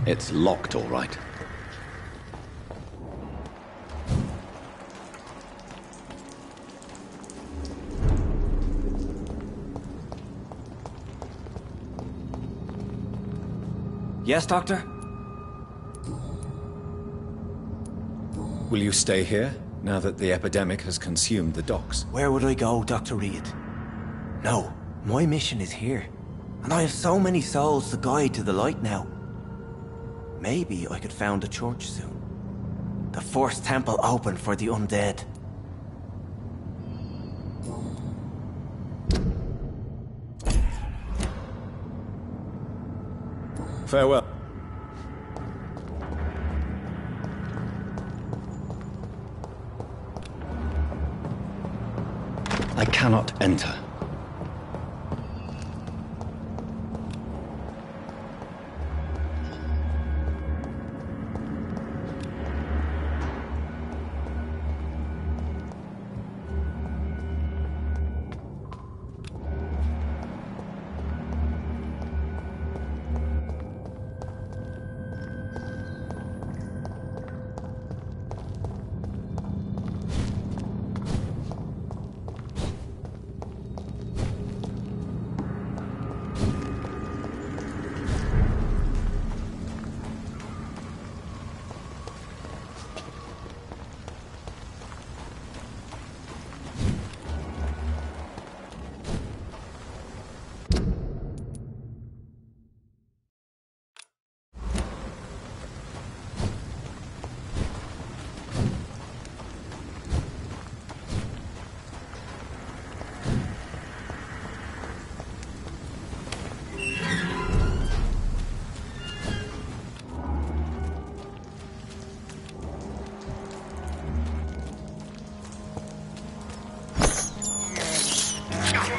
It's locked, all right. Yes, Doctor? Will you stay here, now that the epidemic has consumed the docks? Where would I go, Dr. Reed? No, my mission is here. And I have so many souls to guide to the light now. Maybe I could found a church soon. The first temple open for the undead. Farewell. I cannot enter.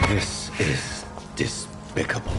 This is despicable.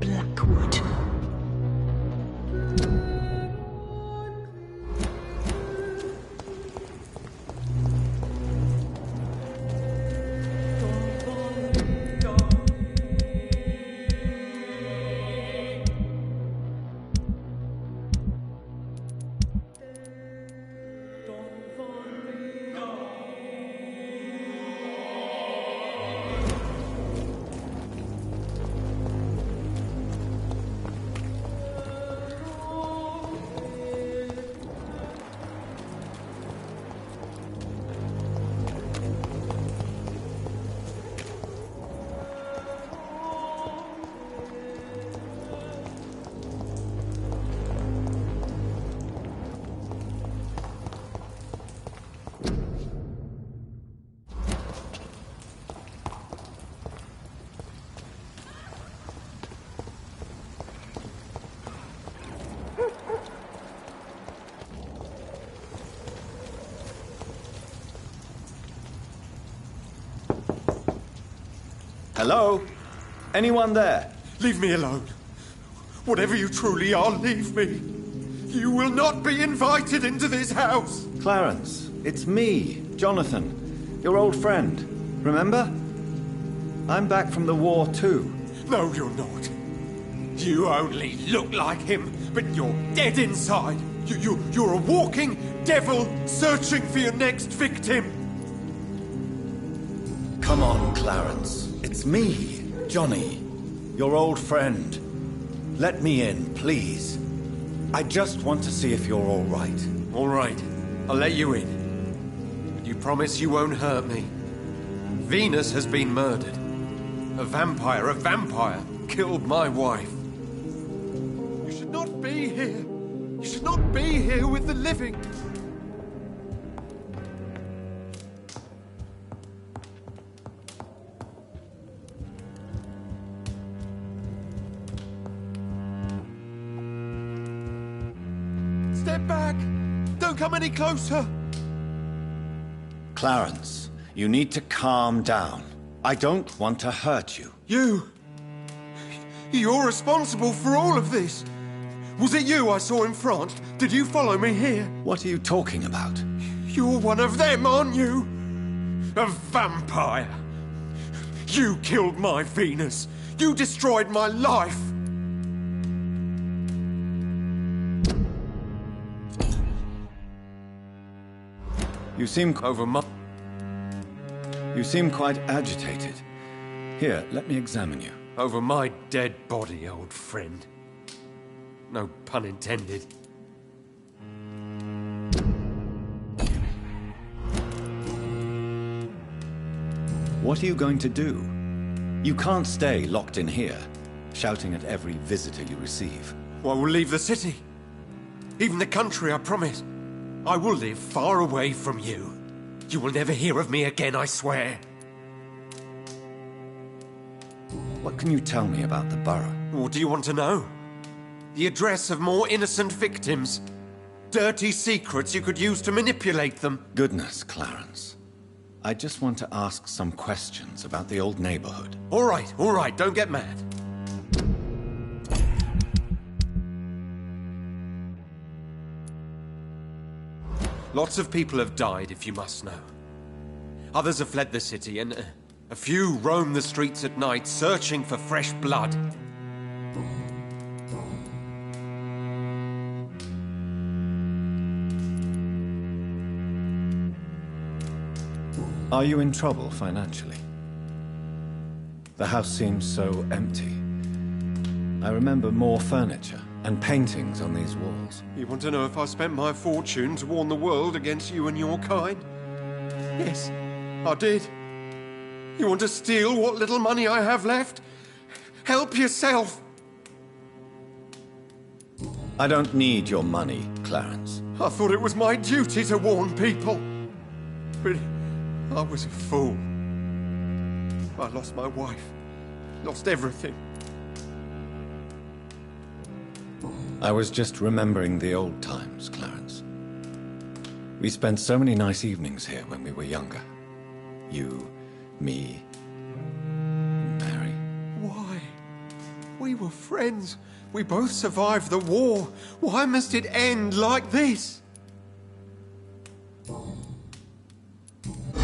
Blackwood. Hello? Anyone there? Leave me alone. Whatever you truly are, leave me. You will not be invited into this house. Clarence, it's me, Jonathan, your old friend. Remember? I'm back from the war too. No, you're not. You only look like him, but you're dead inside. You're a walking devil searching for your next victim. Come on, Clarence. It's me, Johnny, your old friend. Let me in, please. I just want to see if you're all right. All right, I'll let you in. But you promise you won't hurt me. Venus has been murdered. A vampire killed my wife. You should not be here. You should not be here with the living. Step back! Don't come any closer! Clarence, you need to calm down. I don't want to hurt you. You're responsible for all of this! Was it you I saw in France? Did you follow me here? What are you talking about? You're one of them, aren't you? A vampire! You killed my Venus! You destroyed my life! You seem You seem quite agitated. Here, let me examine you. Over my dead body, old friend. No pun intended. What are you going to do? You can't stay locked in here, shouting at every visitor you receive. Well, I will leave the city. Even the country, I promise. I will live far away from you. You will never hear of me again, I swear. What can you tell me about the borough? What do you want to know? The address of more innocent victims. Dirty secrets you could use to manipulate them. Goodness, Clarence. I just want to ask some questions about the old neighborhood. All right, don't get mad. Lots of people have died, if you must know. Others have fled the city, and a few roam the streets at night, searching for fresh blood. Are you in trouble financially? The house seems so empty. I remember more furniture and paintings on these walls. You want to know if I spent my fortune to warn the world against you and your kind? Yes, I did. You want to steal what little money I have left? Help yourself! I don't need your money, Clarence. I thought it was my duty to warn people. But I was a fool. I lost my wife. Lost everything. I was just remembering the old times, Clarence. We spent so many nice evenings here when we were younger. You, me, Mary. Why? We were friends. We both survived the war. Why must it end like this?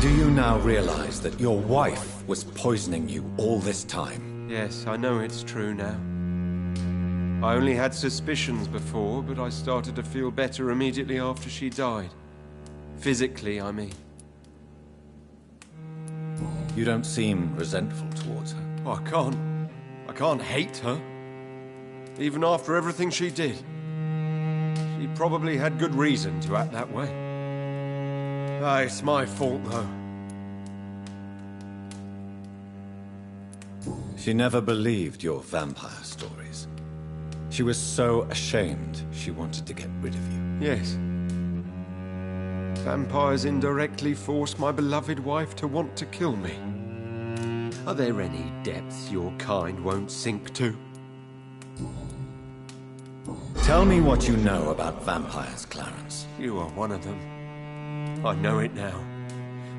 Do you now realize that your wife was poisoning you all this time? Yes, I know it's true now. I only had suspicions before, but I started to feel better immediately after she died. Physically, I mean. You don't seem resentful towards her. I can't hate her. Even after everything she did. She probably had good reason to act that way. Ah, it's my fault, though. She never believed your vampire stories. She was so ashamed she wanted to get rid of you. Yes. Vampires indirectly forced my beloved wife to want to kill me. Are there any depths your kind won't sink to? Tell me what you know about vampires, Clarence. You are one of them. I know it now.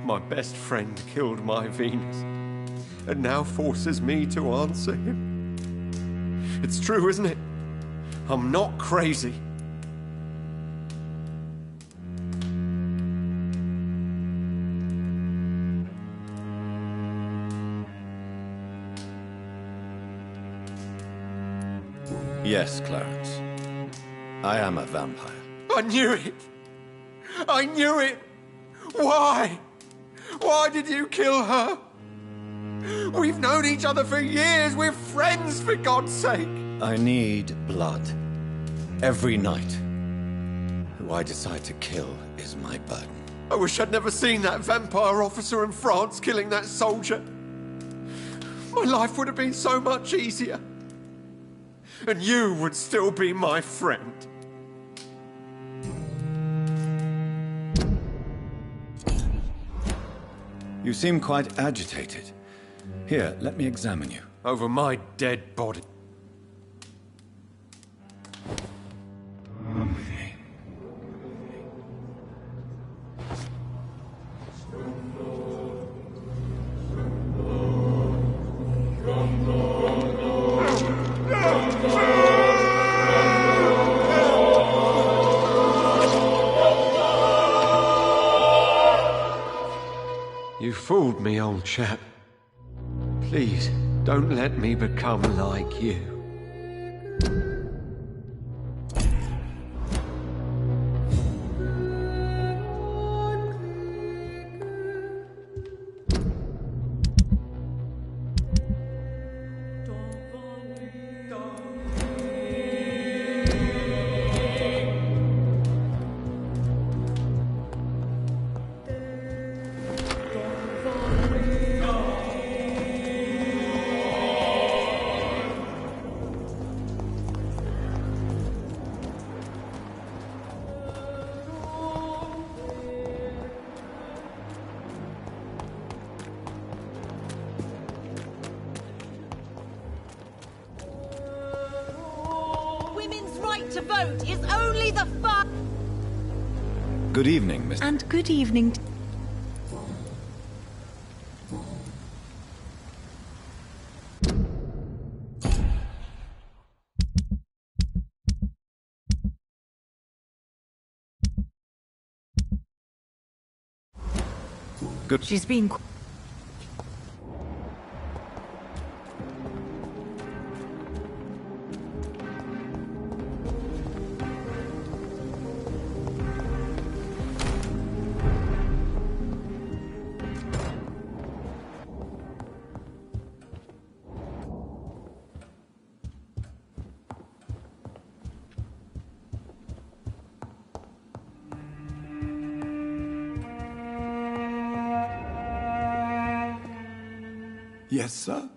My best friend killed my Venus, and now forces me to answer him. It's true, isn't it? I'm not crazy. Yes, Clarence. I am a vampire. I knew it! I knew it! Why? Why did you kill her? We've known each other for years. We're friends, for God's sake. I need blood. Every night. Who I decide to kill is my burden. I wish I'd never seen that vampire officer in France killing that soldier. My life would have been so much easier. And you would still be my friend. You seem quite agitated. Here, let me examine you. Over my dead body. You fooled me, old chap. Please, don't let me become like you. To vote is only the fun. Good evening, Miss. And good evening. Good. She's been. Yes, sir?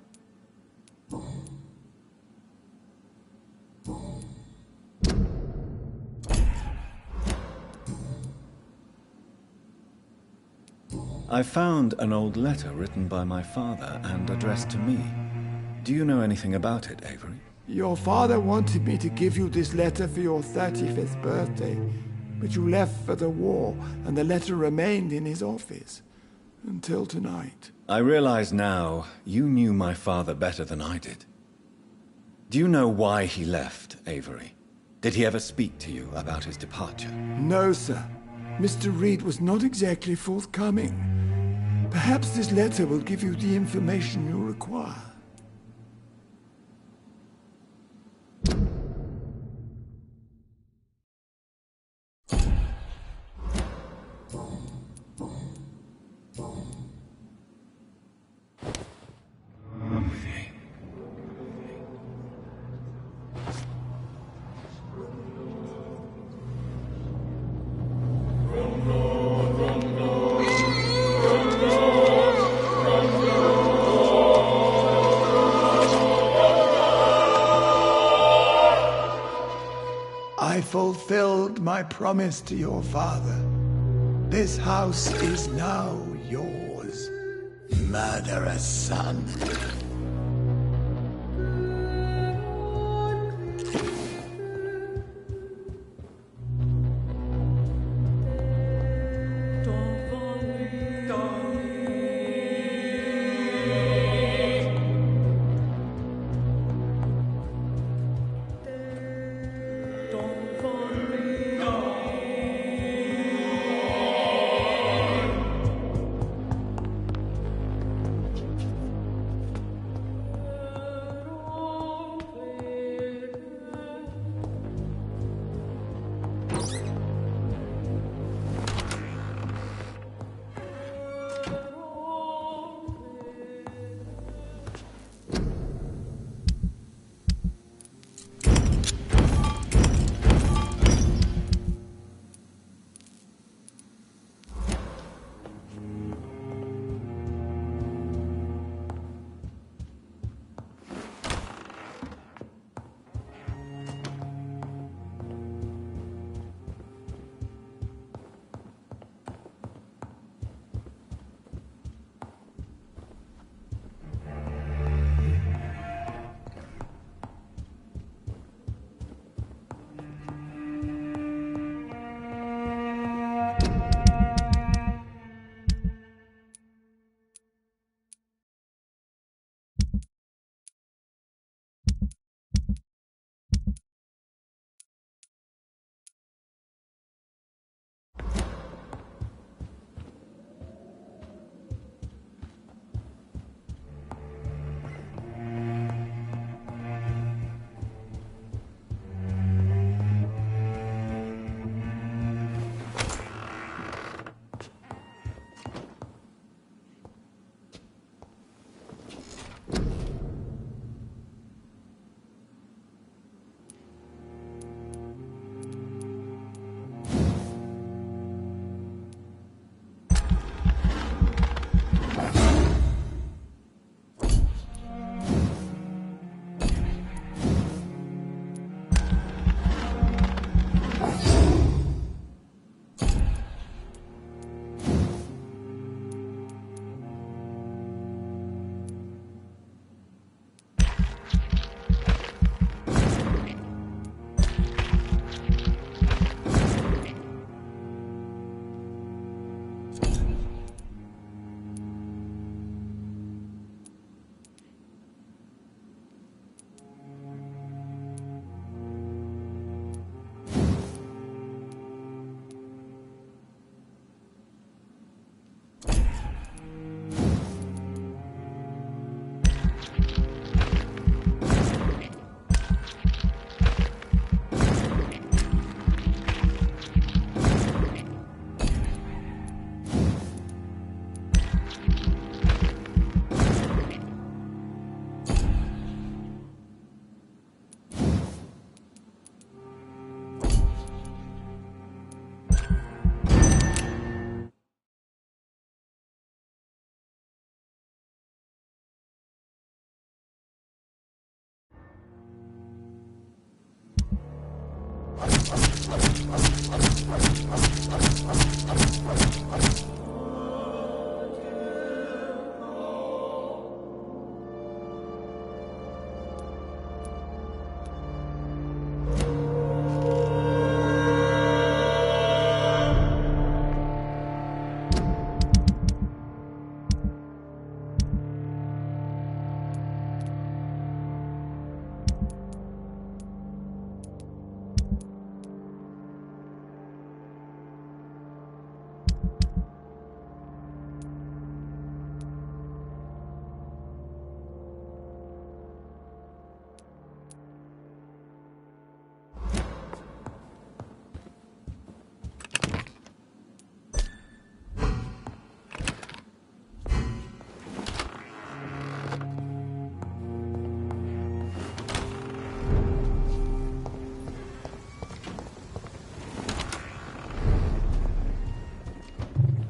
I found an old letter written by my father and addressed to me. Do you know anything about it, Avery? Your father wanted me to give you this letter for your 35th birthday, but you left for the war, and the letter remained in his office until tonight. I realize now you knew my father better than I did. Do you know why he left, Avery? Did he ever speak to you about his departure? No, sir. Mr. Reed was not exactly forthcoming. Perhaps this letter will give you the information you require. I fulfilled my promise to your father. This house is now yours, murderous son.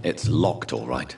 It's locked, all right.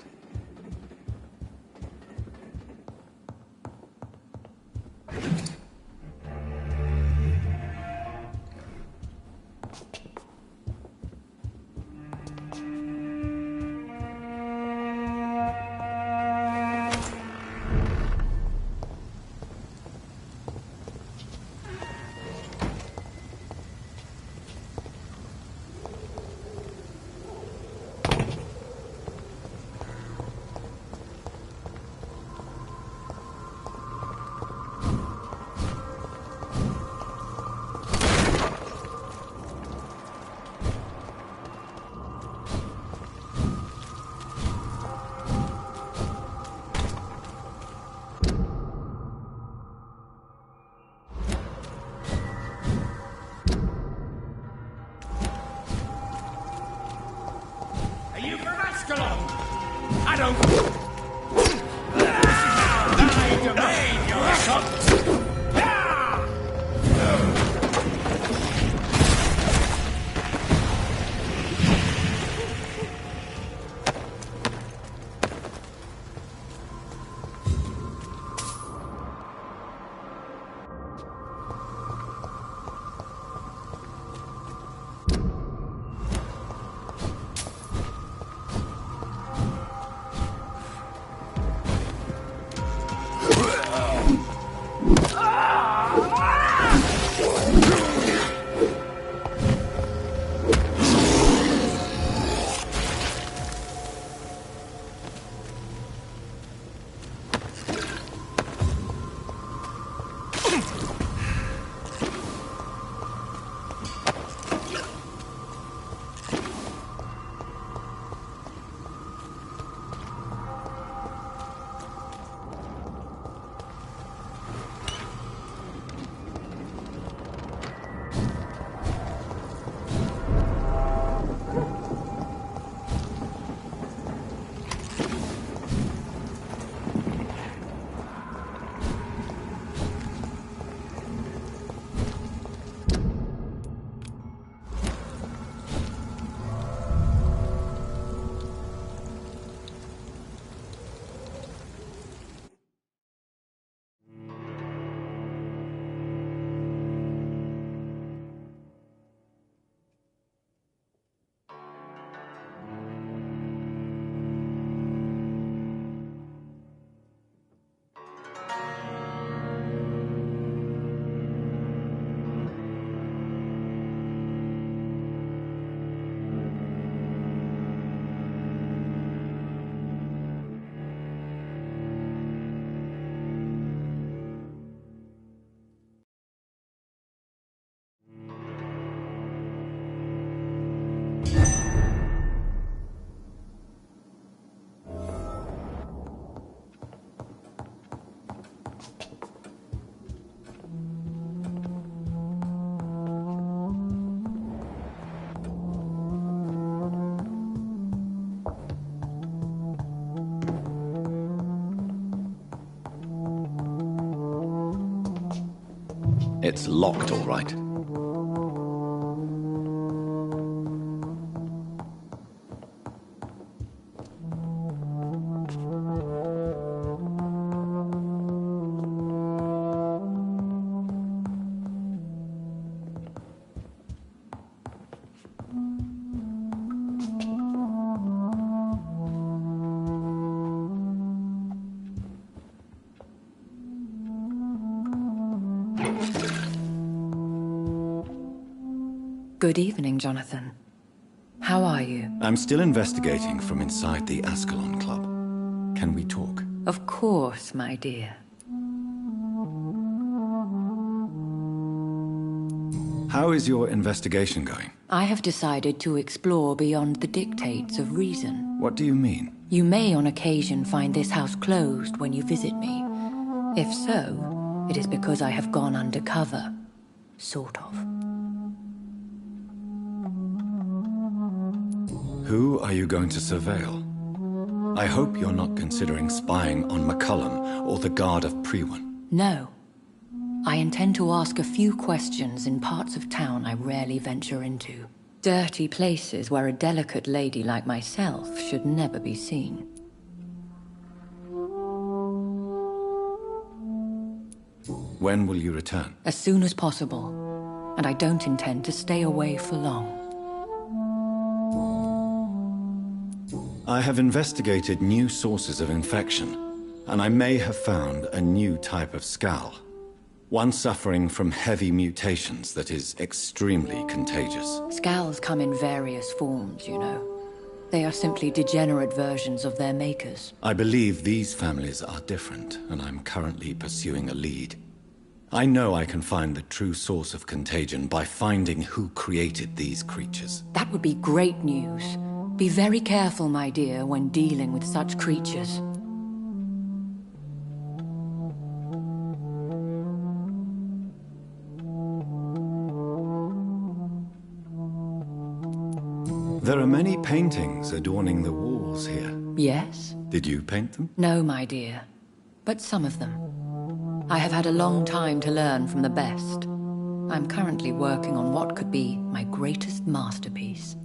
It's locked, all right. Good evening, Jonathan. How are you? I'm still investigating from inside the Ascalon Club. Can we talk? Of course, my dear. How is your investigation going? I have decided to explore beyond the dictates of reason. What do you mean? You may on occasion find this house closed when you visit me. If so, it is because I have gone undercover. Sort of. Who are you going to surveil? I hope you're not considering spying on McCullum or the Guard of Prewan. No. I intend to ask a few questions in parts of town I rarely venture into. Dirty places where a delicate lady like myself should never be seen. When will you return? As soon as possible. And I don't intend to stay away for long. I have investigated new sources of infection, and I may have found a new type of skull. One suffering from heavy mutations that is extremely contagious. Scowls come in various forms, you know. They are simply degenerate versions of their makers. I believe these families are different, and I'm currently pursuing a lead. I know I can find the true source of contagion by finding who created these creatures. That would be great news. Be very careful, my dear, when dealing with such creatures. There are many paintings adorning the walls here. Yes? Did you paint them? No, my dear. But some of them. I have had a long time to learn from the best. I'm currently working on what could be my greatest masterpiece.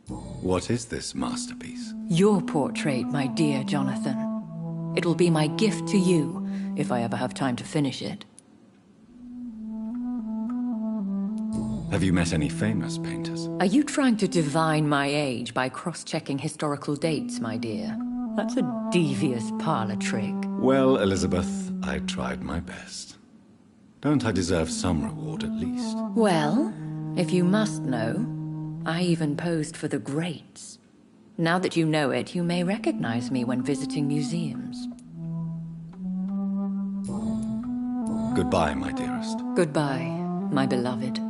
What is this masterpiece? Your portrait, my dear Jonathan. It will be my gift to you, if I ever have time to finish it. Have you met any famous painters? Are you trying to divine my age by cross-checking historical dates, my dear? That's a devious parlor trick. Well, Elizabeth, I tried my best. Don't I deserve some reward at least? Well, if you must know, I even posed for the greats. Now that you know it, you may recognize me when visiting museums. Goodbye, my dearest. Goodbye, my beloved.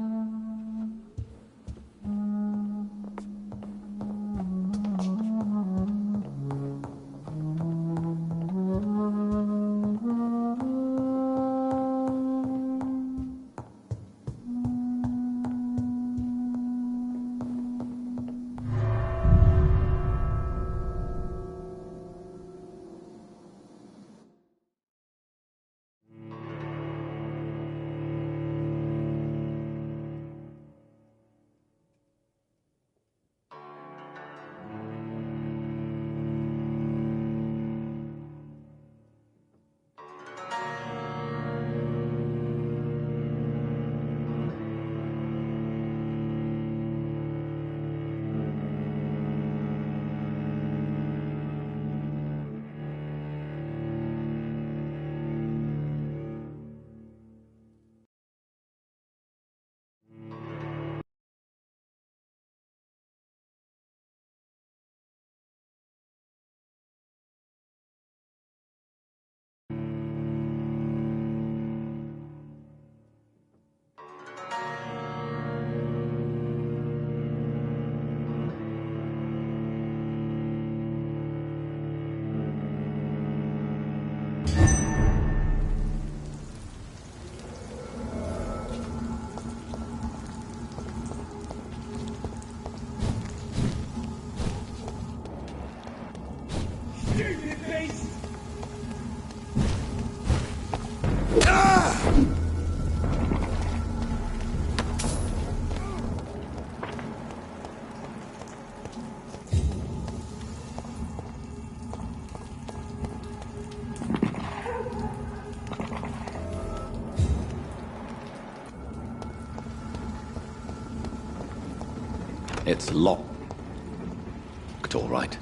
It's locked, all right.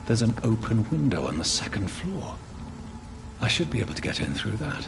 There's an open window on the second floor. I should be able to get in through that.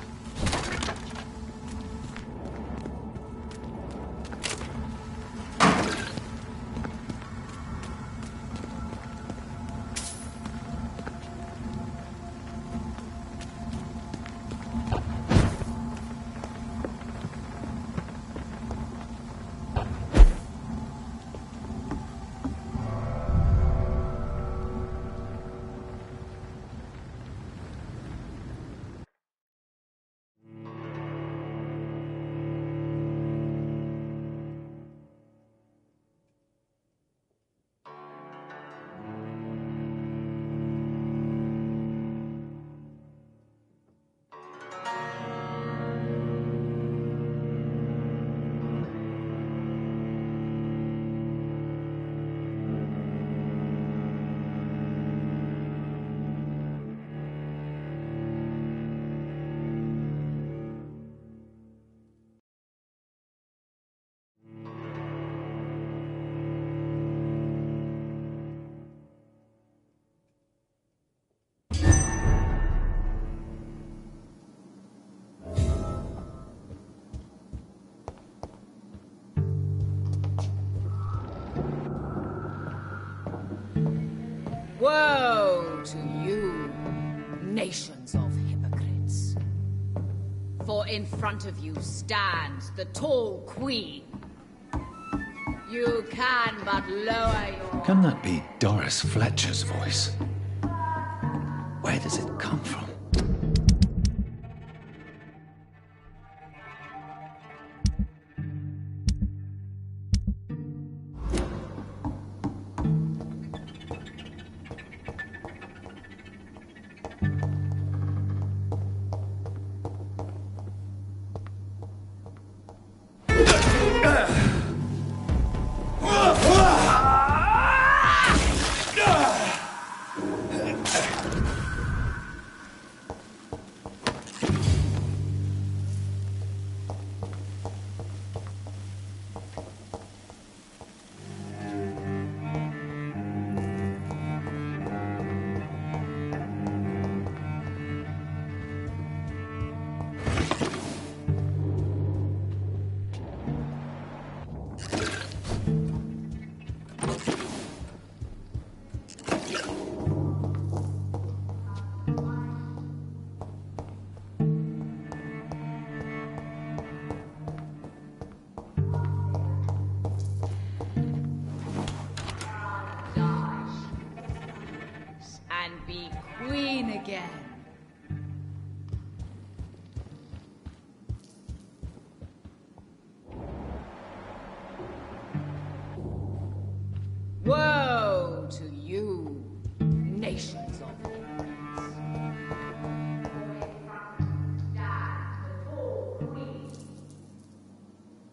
Woe to you, nations of hypocrites. For in front of you stands the tall queen. You can but lower your... Can that be Doris Fletcher's voice? Where does it come from? and be queen again. Woe to you, nations of hypocrites.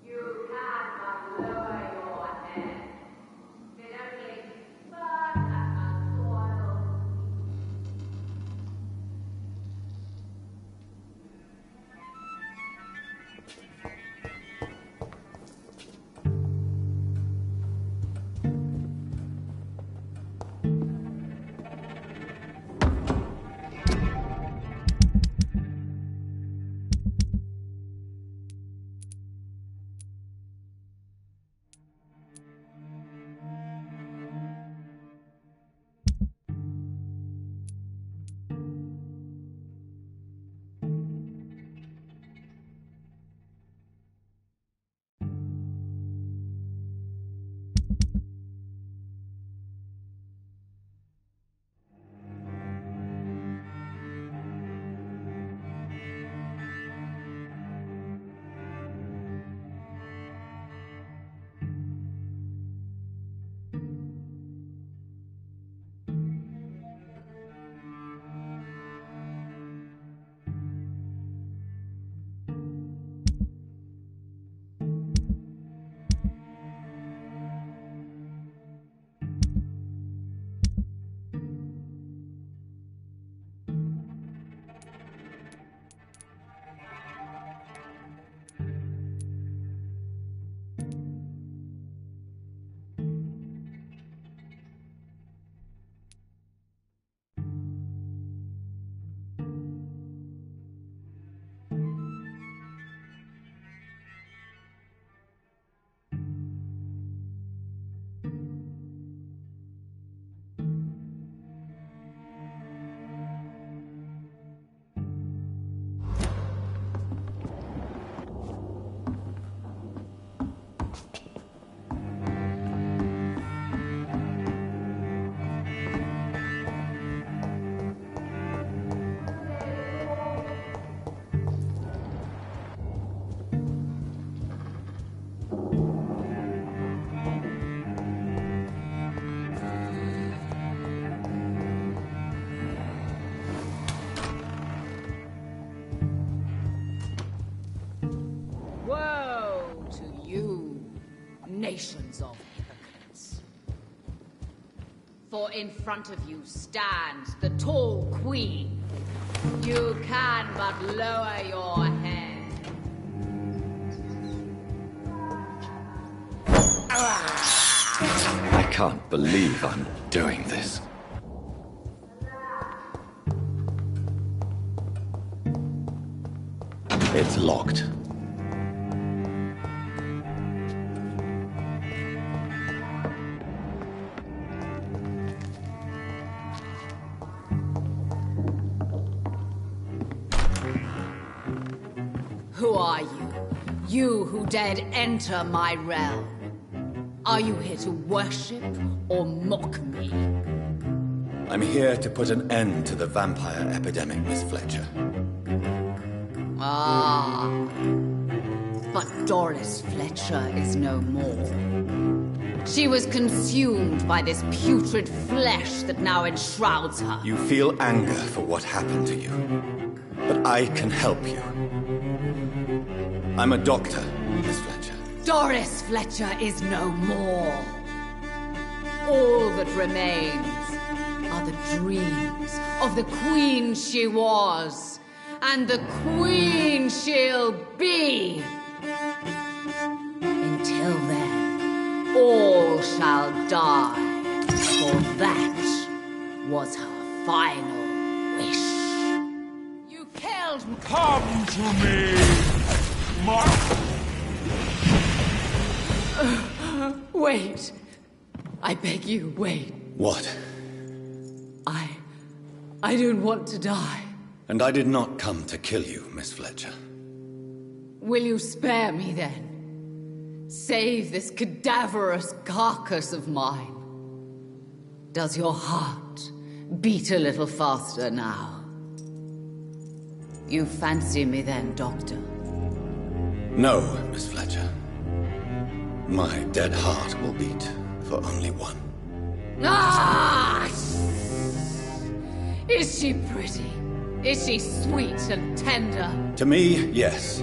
You cannot lower your head. It only burns at the soil. nations of hypocrites. For in front of you stands the tall queen. You can but lower your head. I can't believe I'm doing this. It's locked. Who are you? You who dared enter my realm. Are you here to worship or mock me? I'm here to put an end to the vampire epidemic, Miss Fletcher. Ah. But Doris Fletcher is no more. She was consumed by this putrid flesh that now enshrouds her. You feel anger for what happened to you. But I can help you. I'm a doctor, Miss Fletcher. Doris Fletcher is no more. All that remains are the dreams of the queen she was, and the queen she'll be. Until then, all shall die, for that was her final wish. You killed me. Come to me, Wait. I beg you, wait. What? I don't want to die. And I did not come to kill you, Miss Fletcher. Will you spare me then? Save this cadaverous carcass of mine. Does your heart beat a little faster now? You fancy me then, Doctor? No, Miss Fletcher. My dead heart will beat for only one. Ah! Is she pretty? Is she sweet and tender? To me, yes.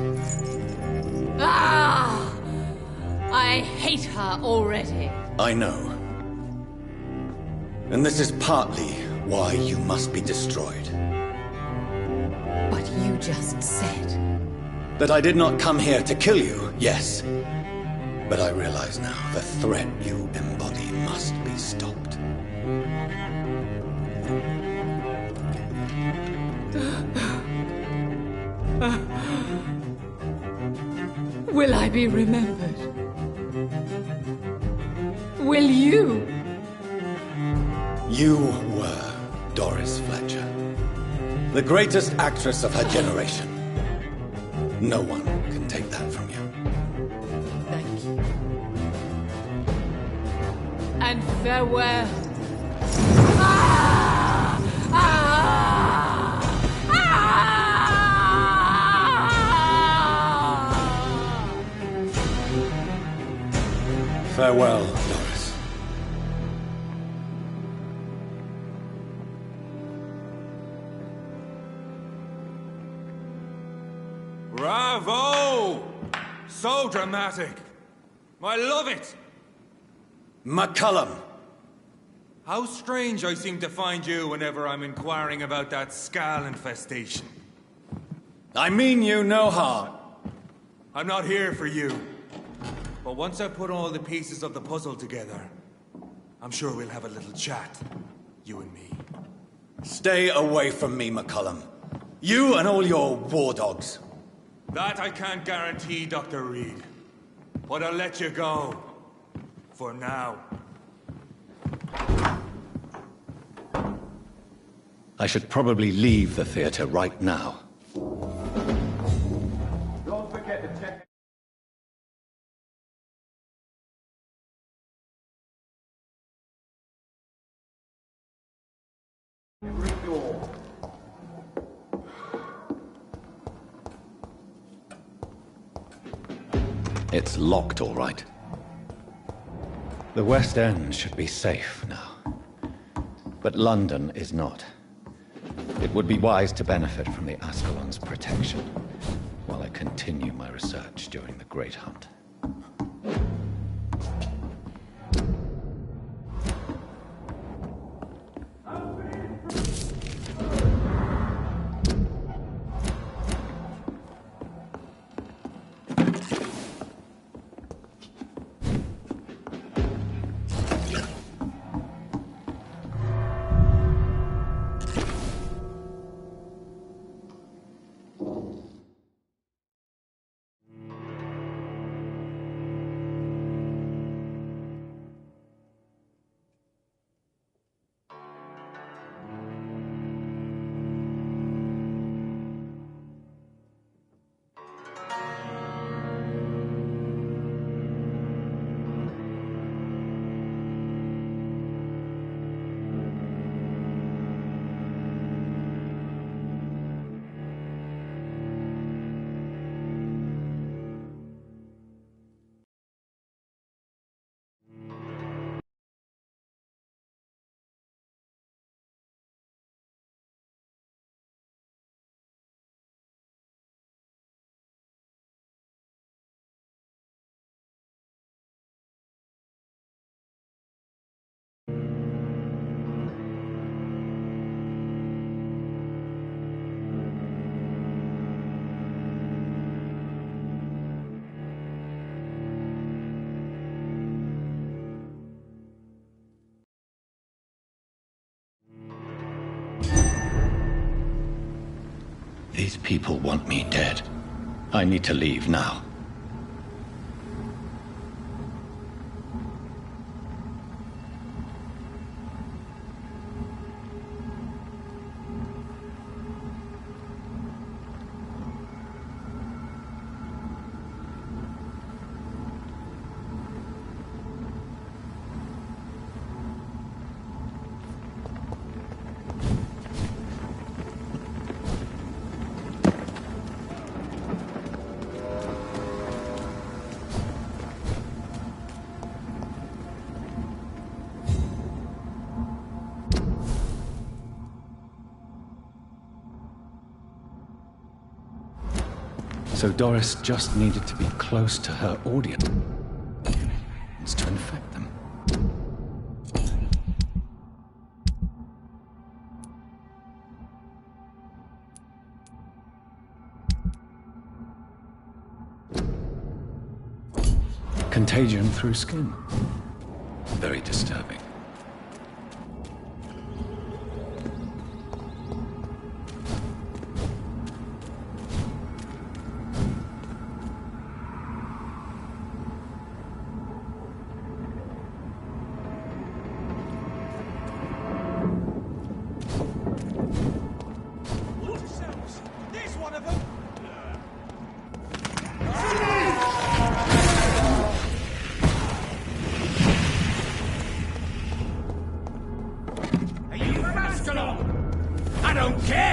Ah! I hate her already. I know. And this is partly why you must be destroyed. But you just said... That I did not come here to kill you, yes. But I realize now the threat you embody must be stopped. Will I be remembered? Will you? You were Doris Fletcher. The greatest actress of her generation. No one can take that from you. Thank you. And farewell. Ah! Ah! Ah! Farewell, Doris. Bravo! So dramatic. I love it. McCullum! How strange I seem to find you whenever I'm inquiring about that Skal infestation. I mean you no harm. I'm not here for you. But once I put all the pieces of the puzzle together, I'm sure we'll have a little chat. You and me. Stay away from me, McCullum. You and all your war dogs. That I can't guarantee, Dr. Reed. But I'll let you go. For now. I should probably leave the theater right now. Don't forget to check. Every door. It's locked, all right. The West End should be safe now. But London is not. It would be wise to benefit from the Ascalon's protection while I continue my research during the Great Hunt. These people want me dead. I need to leave now. So Doris just needed to be close to her audience to infect them. Contagion through skin. Very disturbing. I don't care!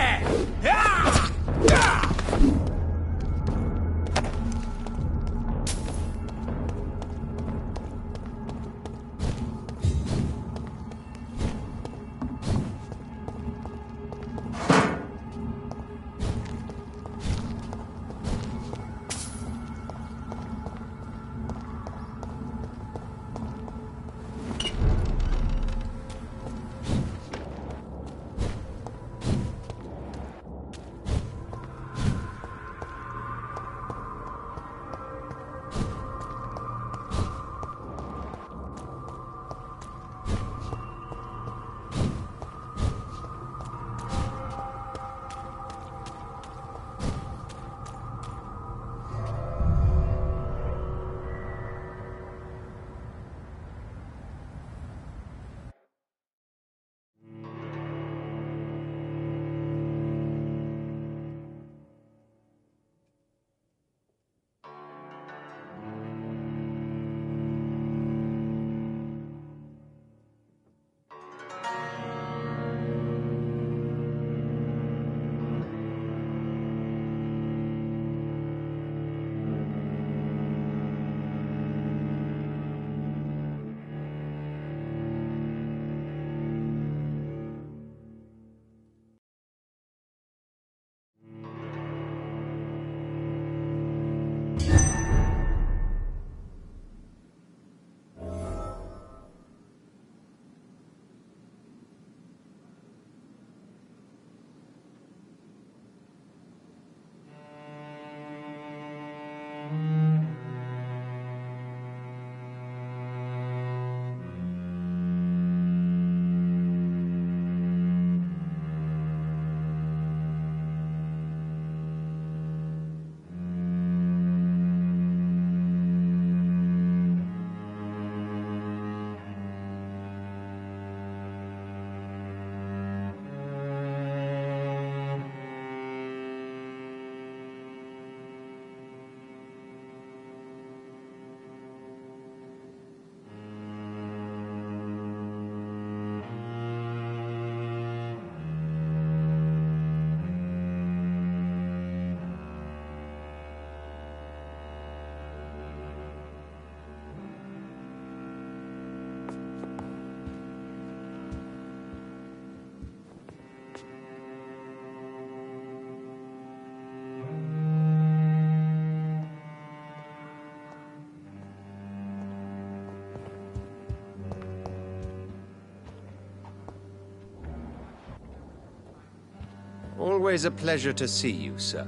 Always a pleasure to see you, sir.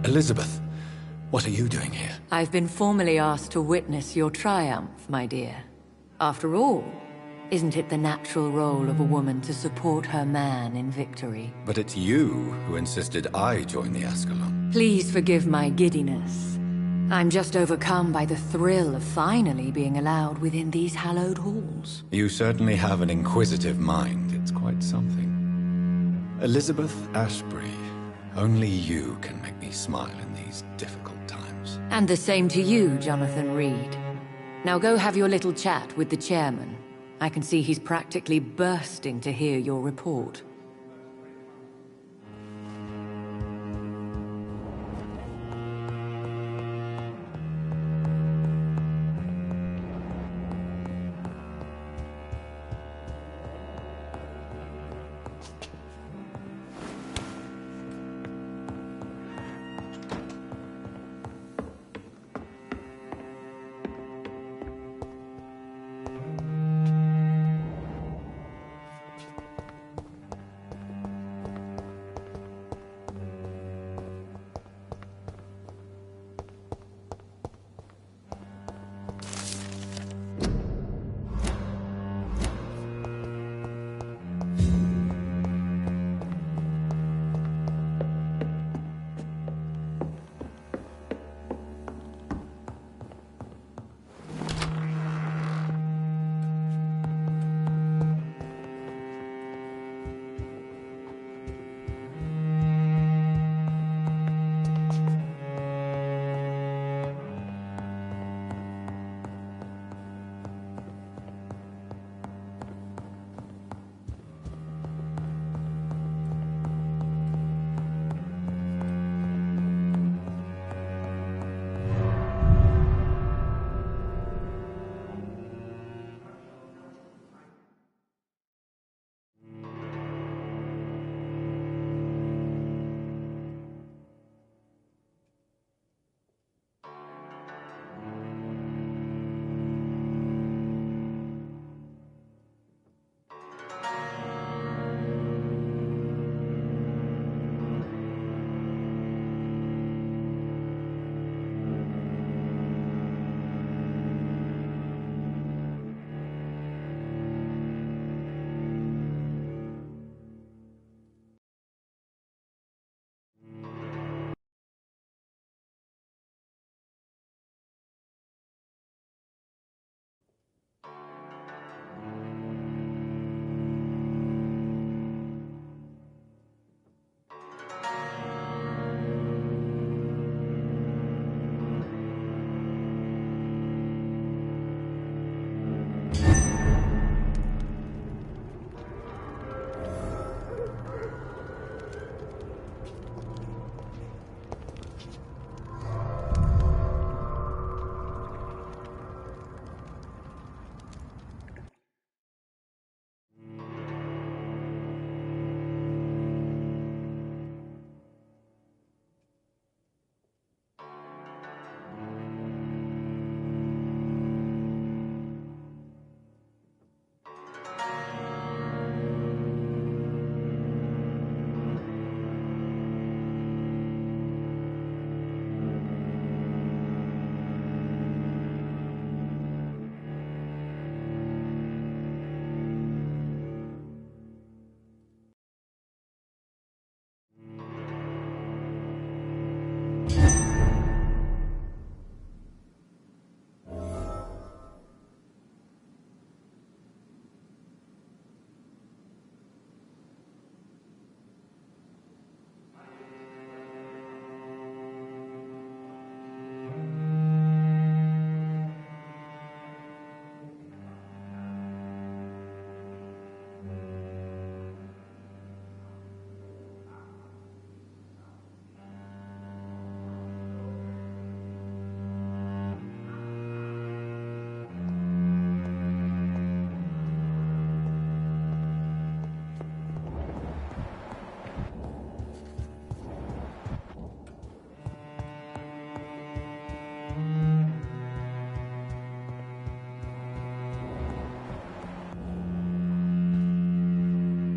Elizabeth, what are you doing here? I've been formally asked to witness your triumph, my dear. After all, Isn't it the natural role of a woman to support her man in victory? But it's you who insisted I join the Ascalon. Please forgive my giddiness. I'm just overcome by the thrill of finally being allowed within these hallowed halls. You certainly have an inquisitive mind. It's quite something. Elizabeth Ashbury, only you can make me smile in these difficult times. And the same to you, Jonathan Reed. Now go have your little chat with the chairman. I can see he's practically bursting to hear your report.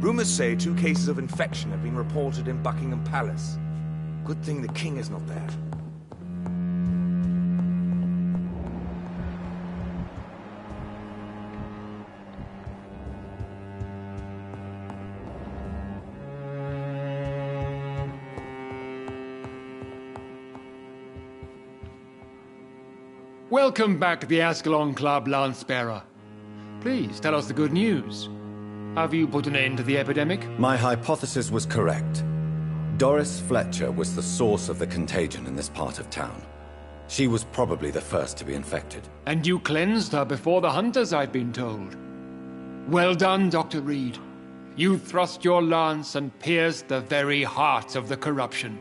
Rumors say 2 cases of infection have been reported in Buckingham Palace. Good thing the king is not there. Welcome back to the Ascalon Club, Lancebearer. Please, tell us the good news. Have you put an end to the epidemic? My hypothesis was correct. Doris Fletcher was the source of the contagion in this part of town. She was probably the first to be infected. And you cleansed her before the hunters, I've been told. Well done, Dr. Reed. You thrust your lance and pierced the very heart of the corruption.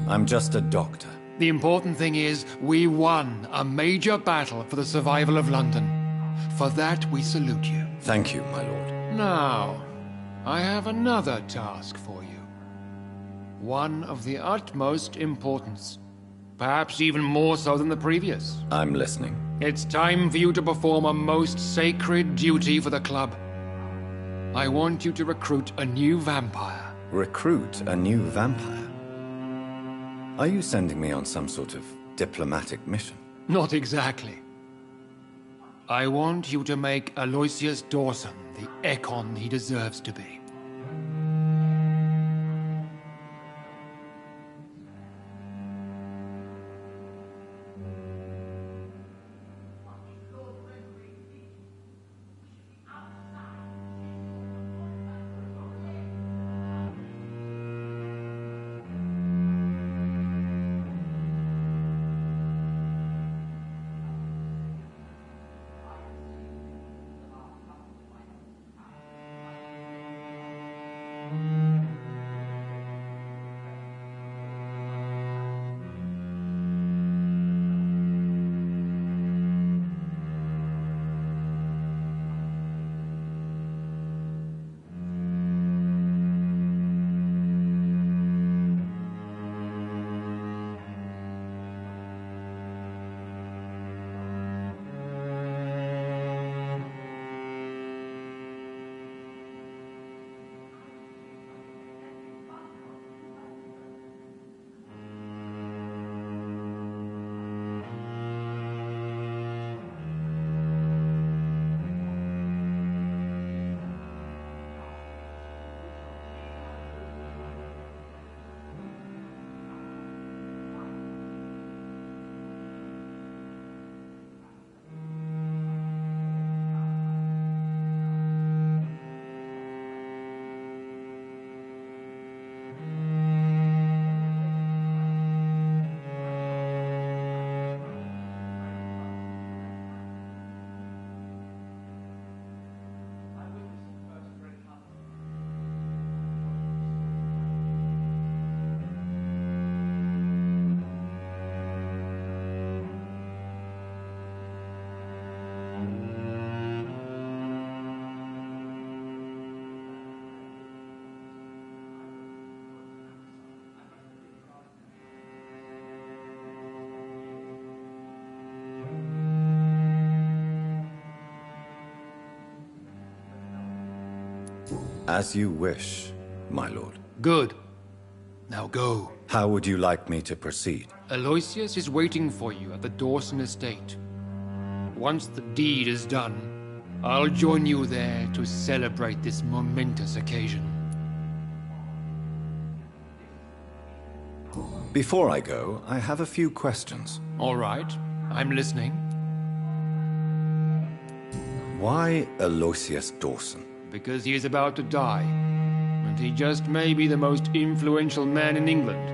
I'm just a doctor. The important thing is, we won a major battle for the survival of London. For that, we salute you. Thank you, my lord. Now, I have another task for you. One of the utmost importance. Perhaps even more so than the previous. I'm listening. It's time for you to perform a most sacred duty for the club. I want you to recruit a new vampire. Recruit a new vampire? Are you sending me on some sort of diplomatic mission? Not exactly. I want you to make Aloysius Dawson the Ekon he deserves to be. As you wish, my lord. Good. Now go. How would you like me to proceed? Aloysius is waiting for you at the Dawson estate. Once the deed is done, I'll join you there to celebrate this momentous occasion. Before I go, I have a few questions. All right. I'm listening. Why Aloysius Dawson? Because he is about to die. And he just may be the most influential man in England.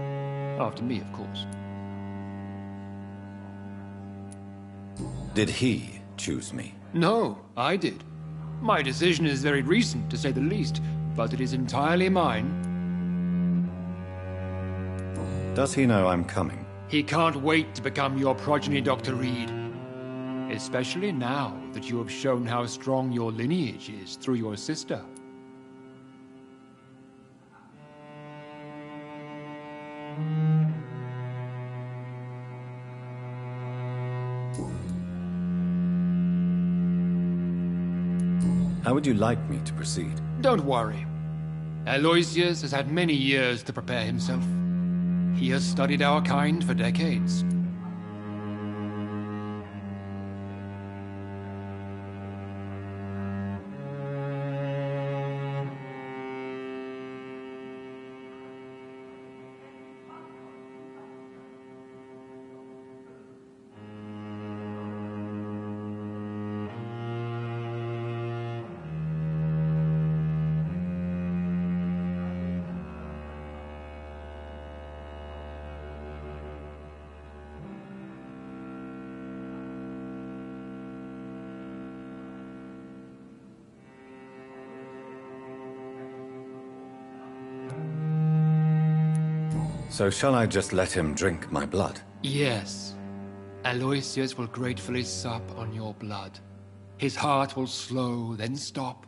After me, of course. Did he choose me? No, I did. My decision is very recent, to say the least, but it is entirely mine. Does he know I'm coming? He can't wait to become your progeny, Dr. Reed. Especially now that you have shown how strong your lineage is through your sister. How would you like me to proceed? Don't worry. Aloysius has had many years to prepare himself. He has studied our kind for decades. So shall I just let him drink my blood? Yes. Aloysius will gratefully sup on your blood. His heart will slow, then stop.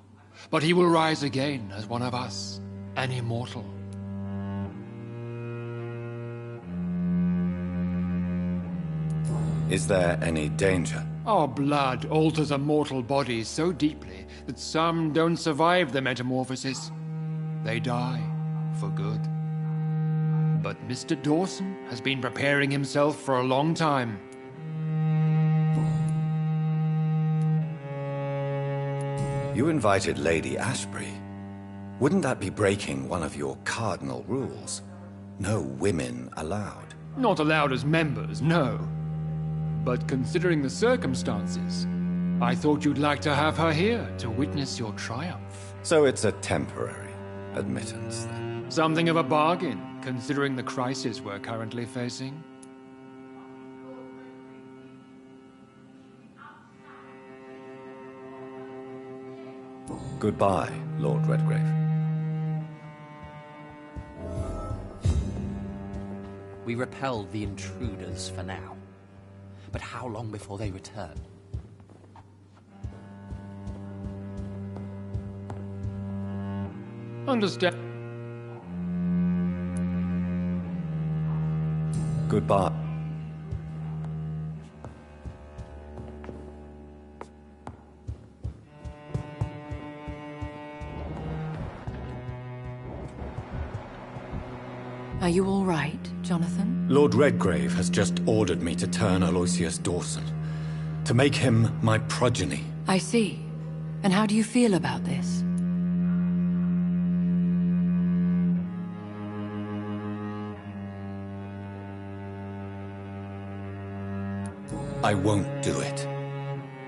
But he will rise again as one of us, an immortal. Is there any danger? Our blood alters a mortal body so deeply that some don't survive the metamorphosis. They die for good. But Mr. Dawson has been preparing himself for a long time. You invited Lady Ashbury. Wouldn't that be breaking one of your cardinal rules? No women allowed. Not allowed as members, no. But considering the circumstances, I thought you'd like to have her here to witness your triumph. So it's a temporary admittance, then? Something of a bargain, considering the crisis we're currently facing. Goodbye, Lord Redgrave. We repelled the intruders for now. But how long before they return? Understand. Goodbye. Are you all right, Jonathan? Lord Redgrave has just ordered me to turn Aloysius Dawson, to make him my progeny. I see. And how do you feel about this? I won't do it.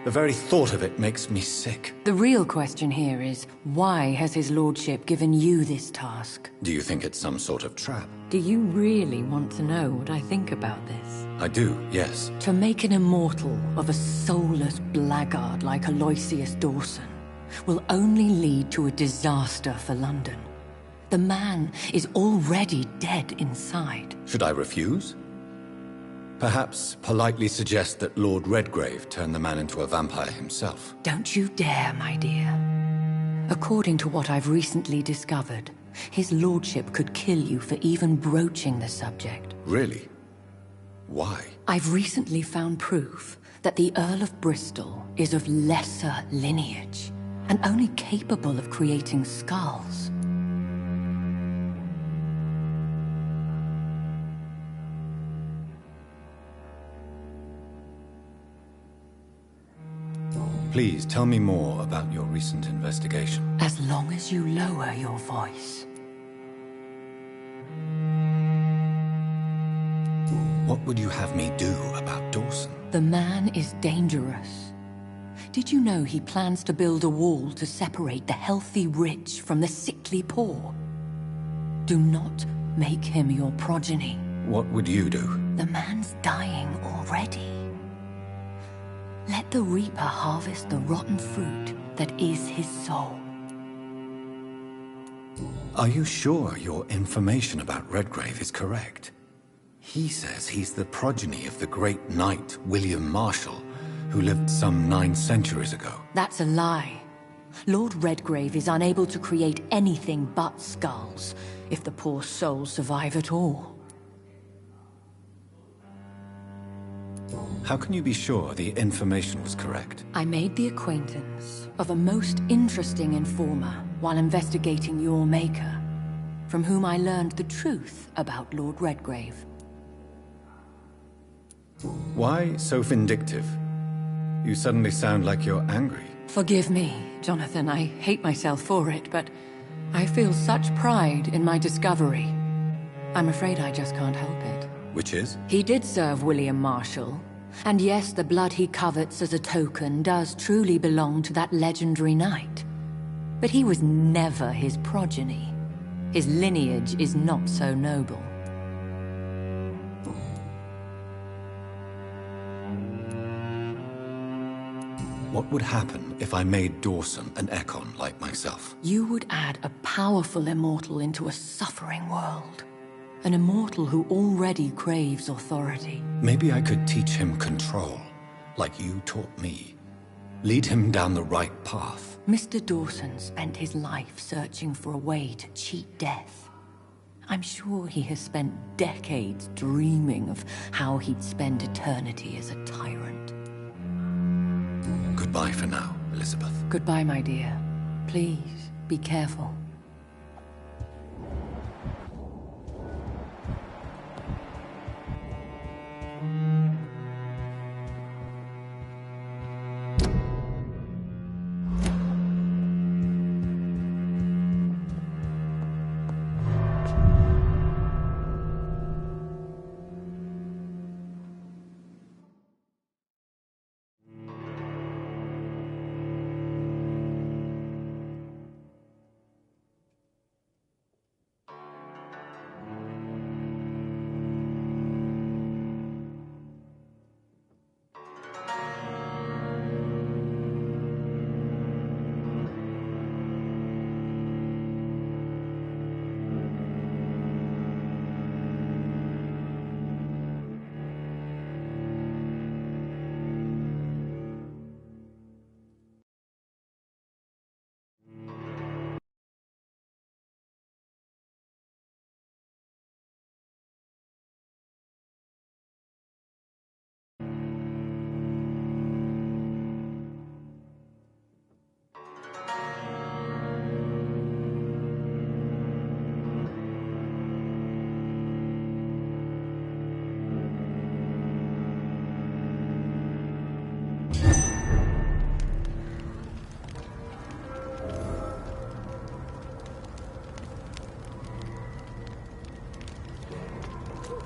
The very thought of it makes me sick. The real question here is, why has his lordship given you this task? Do you think it's some sort of trap? Do you really want to know what I think about this? I do, yes. To make an immortal of a soulless blackguard like Aloysius Dawson will only lead to a disaster for London. The man is already dead inside. Should I refuse? Perhaps politely suggest that Lord Redgrave turn the man into a vampire himself. Don't you dare, my dear. According to what I've recently discovered, his lordship could kill you for even broaching the subject. Really? Why? I've recently found proof that the Earl of Bristol is of lesser lineage and only capable of creating skulls. Please tell me more about your recent investigation. As long as you lower your voice. What would you have me do about Dawson? The man is dangerous. Did you know he plans to build a wall to separate the healthy rich from the sickly poor? Do not make him your progeny. What would you do? The man's dying already. Let the Reaper harvest the rotten fruit that is his soul. Are you sure your information about Redgrave is correct? He says he's the progeny of the great knight William Marshall, who lived some 9 centuries ago. That's a lie. Lord Redgrave is unable to create anything but skulls, if the poor souls survive at all. How can you be sure the information was correct? I made the acquaintance of a most interesting informer while investigating your maker, from whom I learned the truth about Lord Redgrave. Why so vindictive? You suddenly sound like you're angry. Forgive me, Jonathan. I hate myself for it, but I feel such pride in my discovery. I'm afraid I just can't help it. Which is? He did serve William Marshall. And yes, the blood he covets as a token does truly belong to that legendary knight. But he was never his progeny. His lineage is not so noble. What would happen if I made Dawson an Ekon like myself? You would add a powerful immortal into a suffering world. An immortal who already craves authority. Maybe I could teach him control, like you taught me. Lead him down the right path. Mr. Dawson spent his life searching for a way to cheat death. I'm sure he has spent decades dreaming of how he'd spend eternity as a tyrant. Goodbye for now, Elizabeth. Goodbye, my dear. Please, be careful.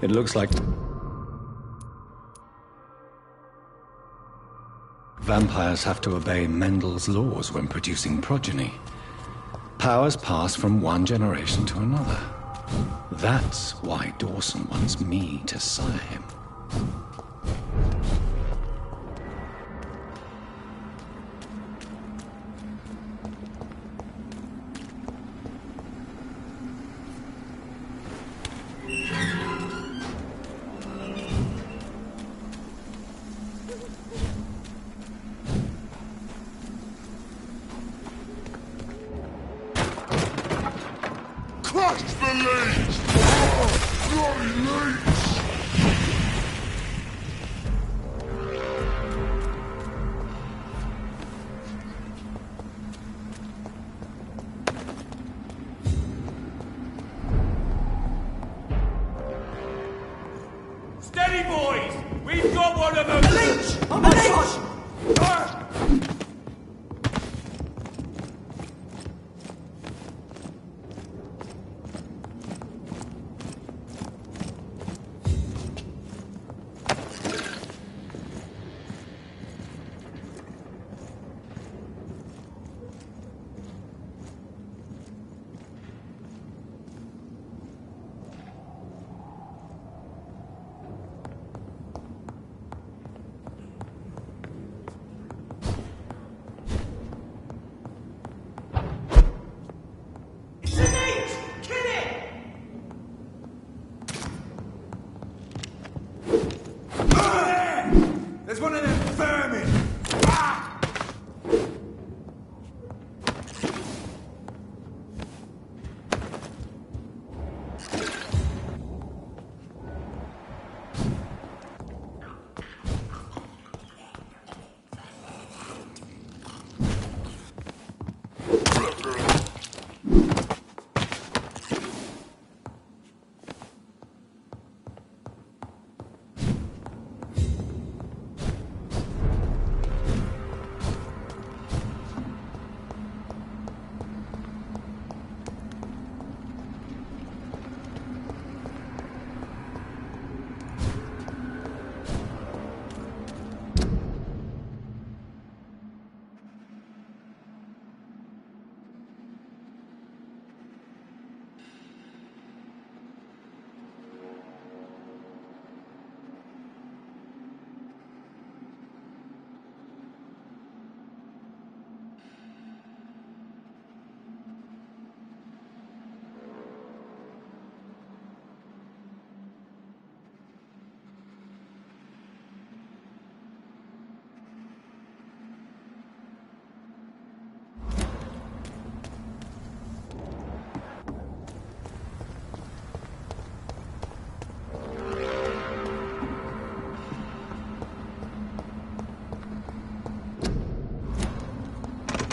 It looks like vampires have to obey Mendel's laws when producing progeny. Powers pass from one generation to another. That's why Dawson wants me to sire him. Crush the leech! Bloody leech! Steady, boys! We've got one of them! Leech! Oh my gosh!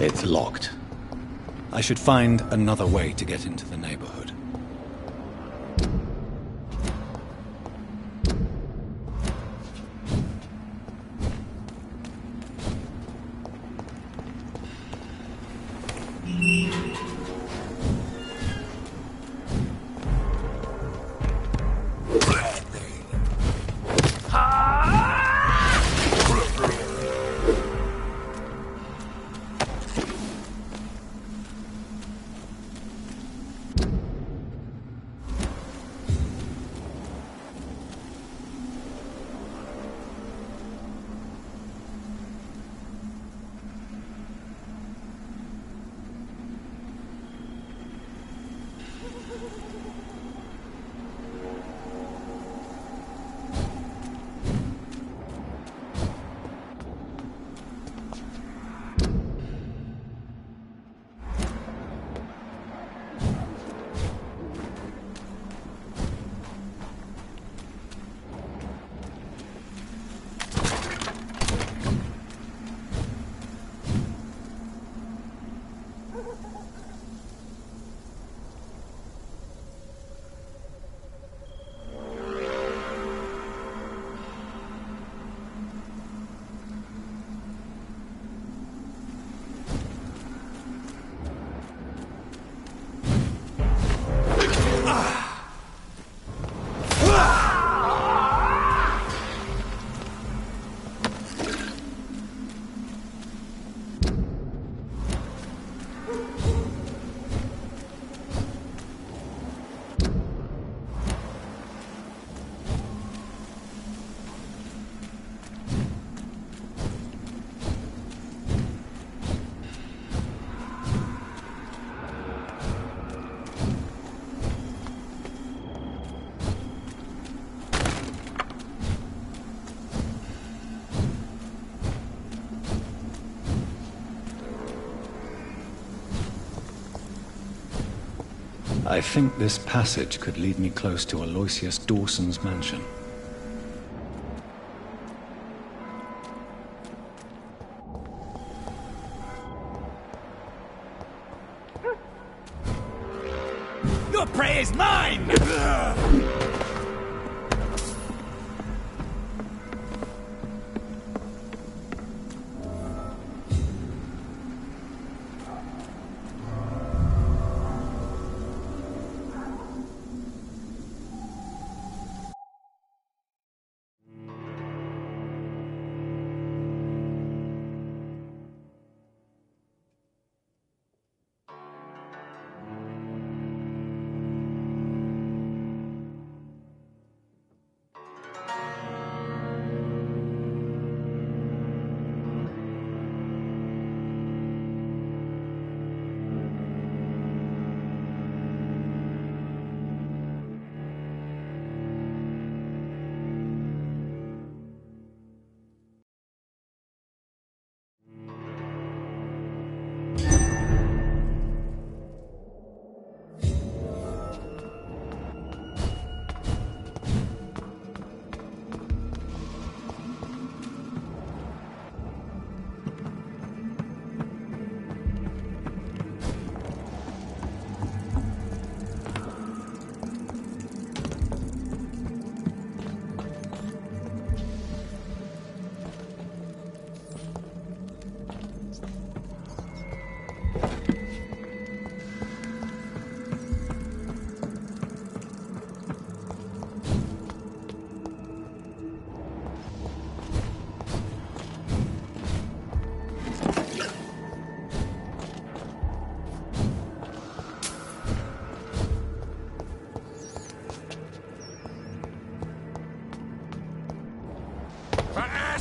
It's locked. I should find another way to get into the neighborhood. I think this passage could lead me close to Aloysius Dawson's mansion. Your prey is mine!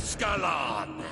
Ascalon!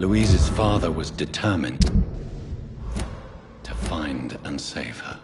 Louise's father was determined to find and save her.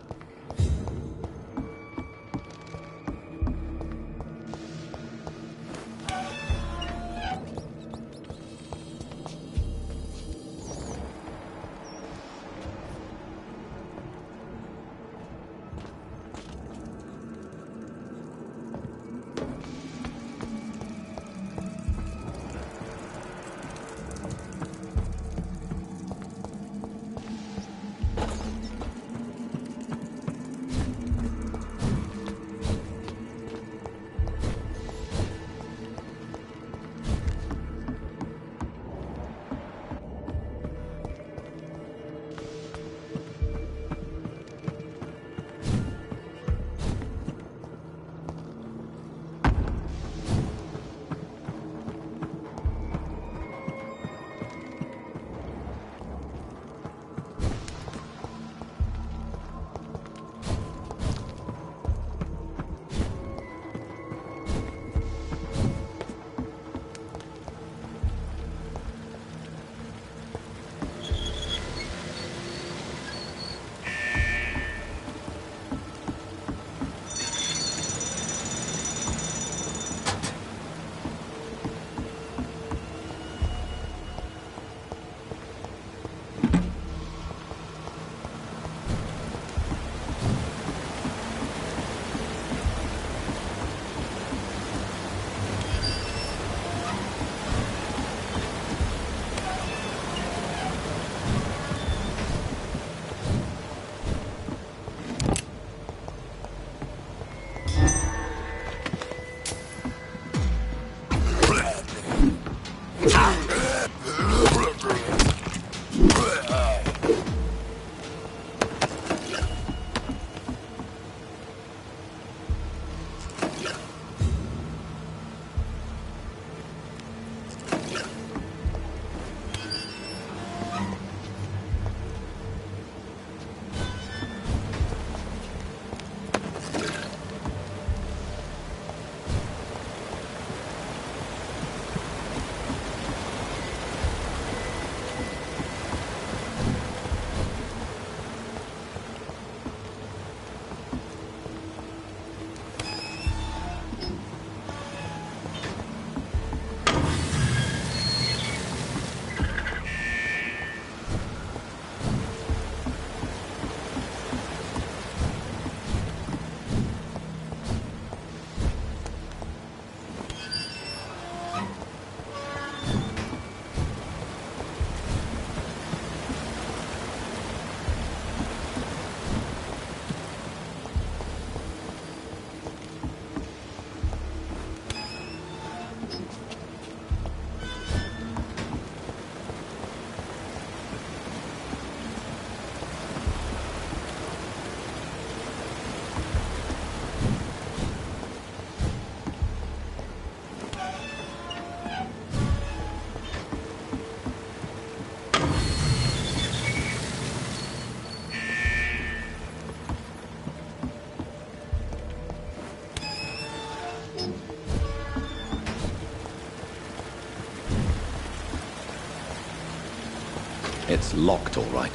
It's locked, all right.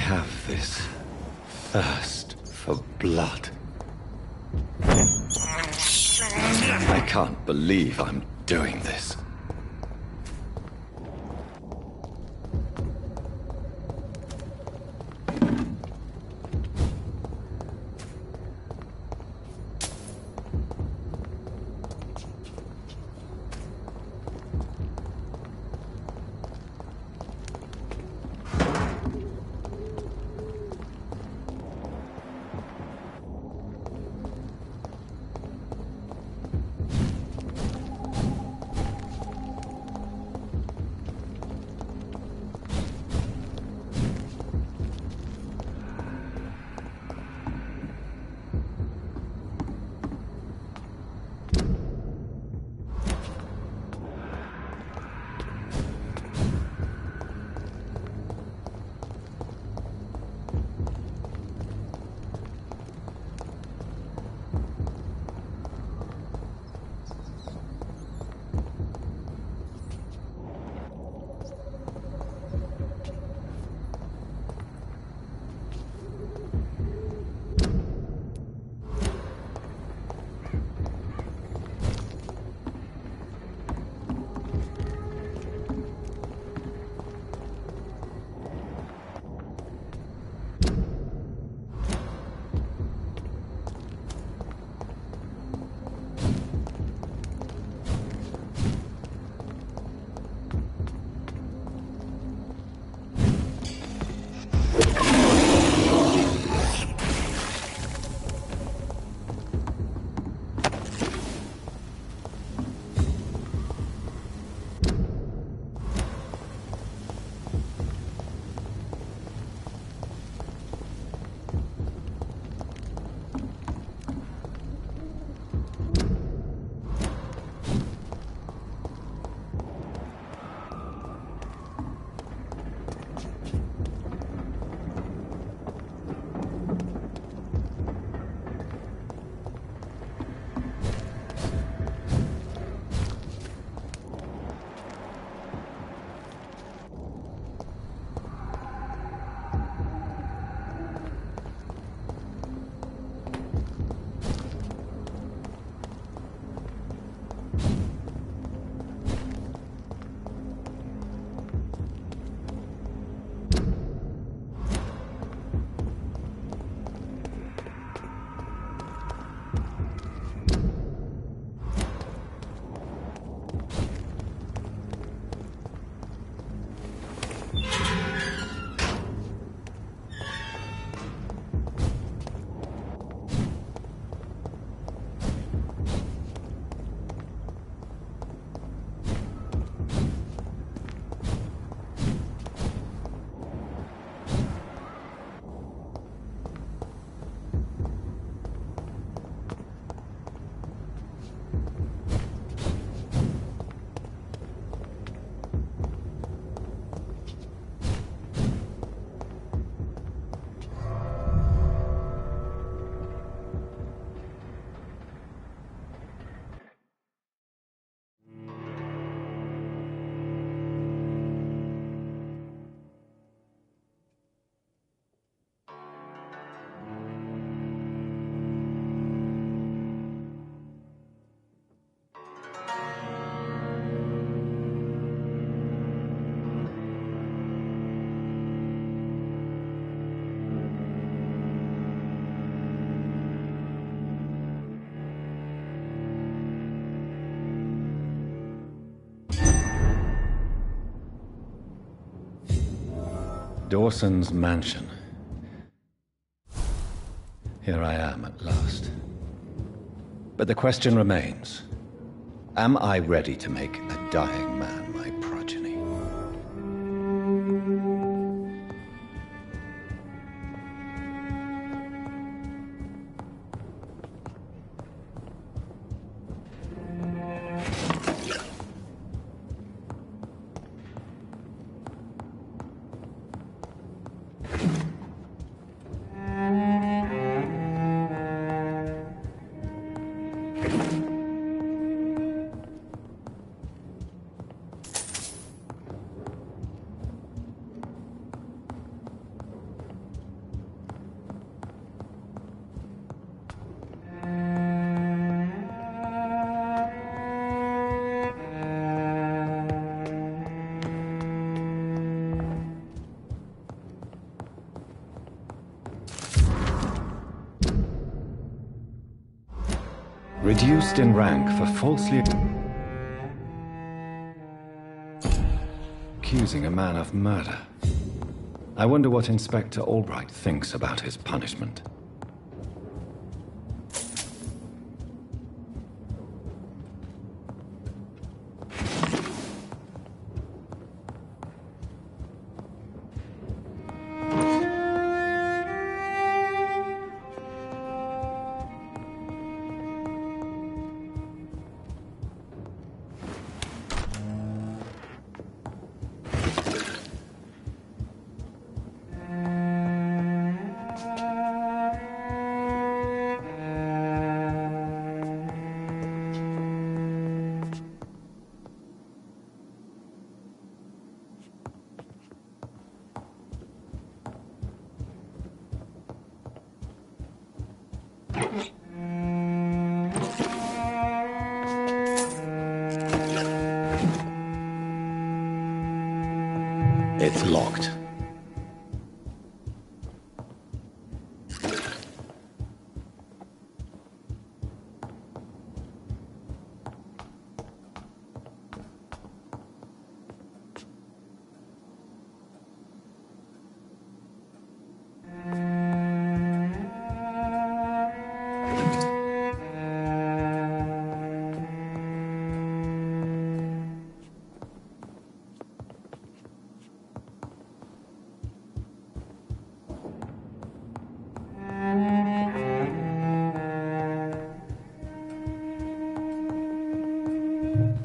have this thirst for blood. I can't believe I'm doing this. Dawson's mansion. Here I am at last. But the question remains, am I ready to make a dying man my progeny? Reduced in rank for falsely accusing a man of murder. I wonder what Inspector Albright thinks about his punishment. It's locked.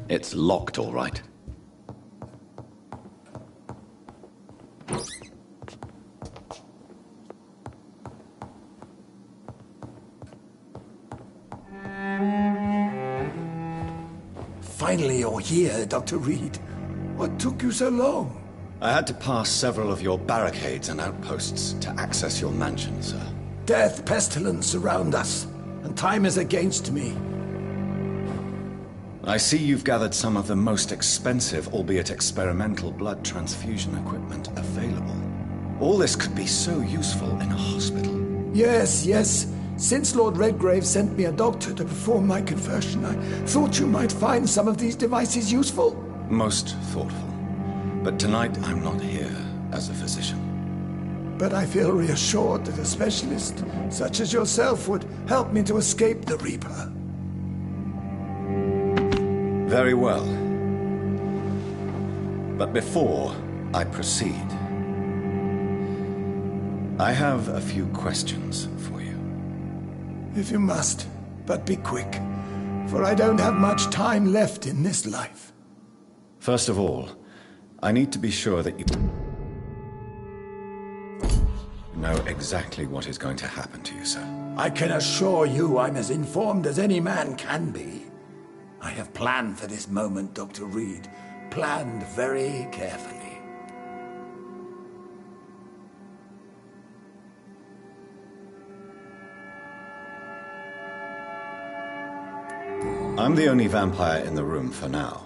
It's locked, all right. Finally, you're here, Dr. Reed. What took you so long? I had to pass several of your barricades and outposts to access your mansion, sir. Death, pestilence surround us, and time is against me. I see you've gathered some of the most expensive, albeit experimental, blood transfusion equipment available. All this could be so useful in a hospital. Yes. Since Lord Redgrave sent me a doctor to perform my conversion, I thought you might find some of these devices useful. Most thoughtful. But tonight I'm not here as a physician. But I feel reassured that a specialist such as yourself would help me to escape the Reaper. Very well. But before I proceed, I have a few questions for you. If you must, but be quick, for I don't have much time left in this life. First of all, I need to be sure that you know exactly what is going to happen to you, sir. I can assure you I'm as informed as any man can be. I have planned for this moment, Dr. Reed. Planned very carefully. I'm the only vampire in the room for now,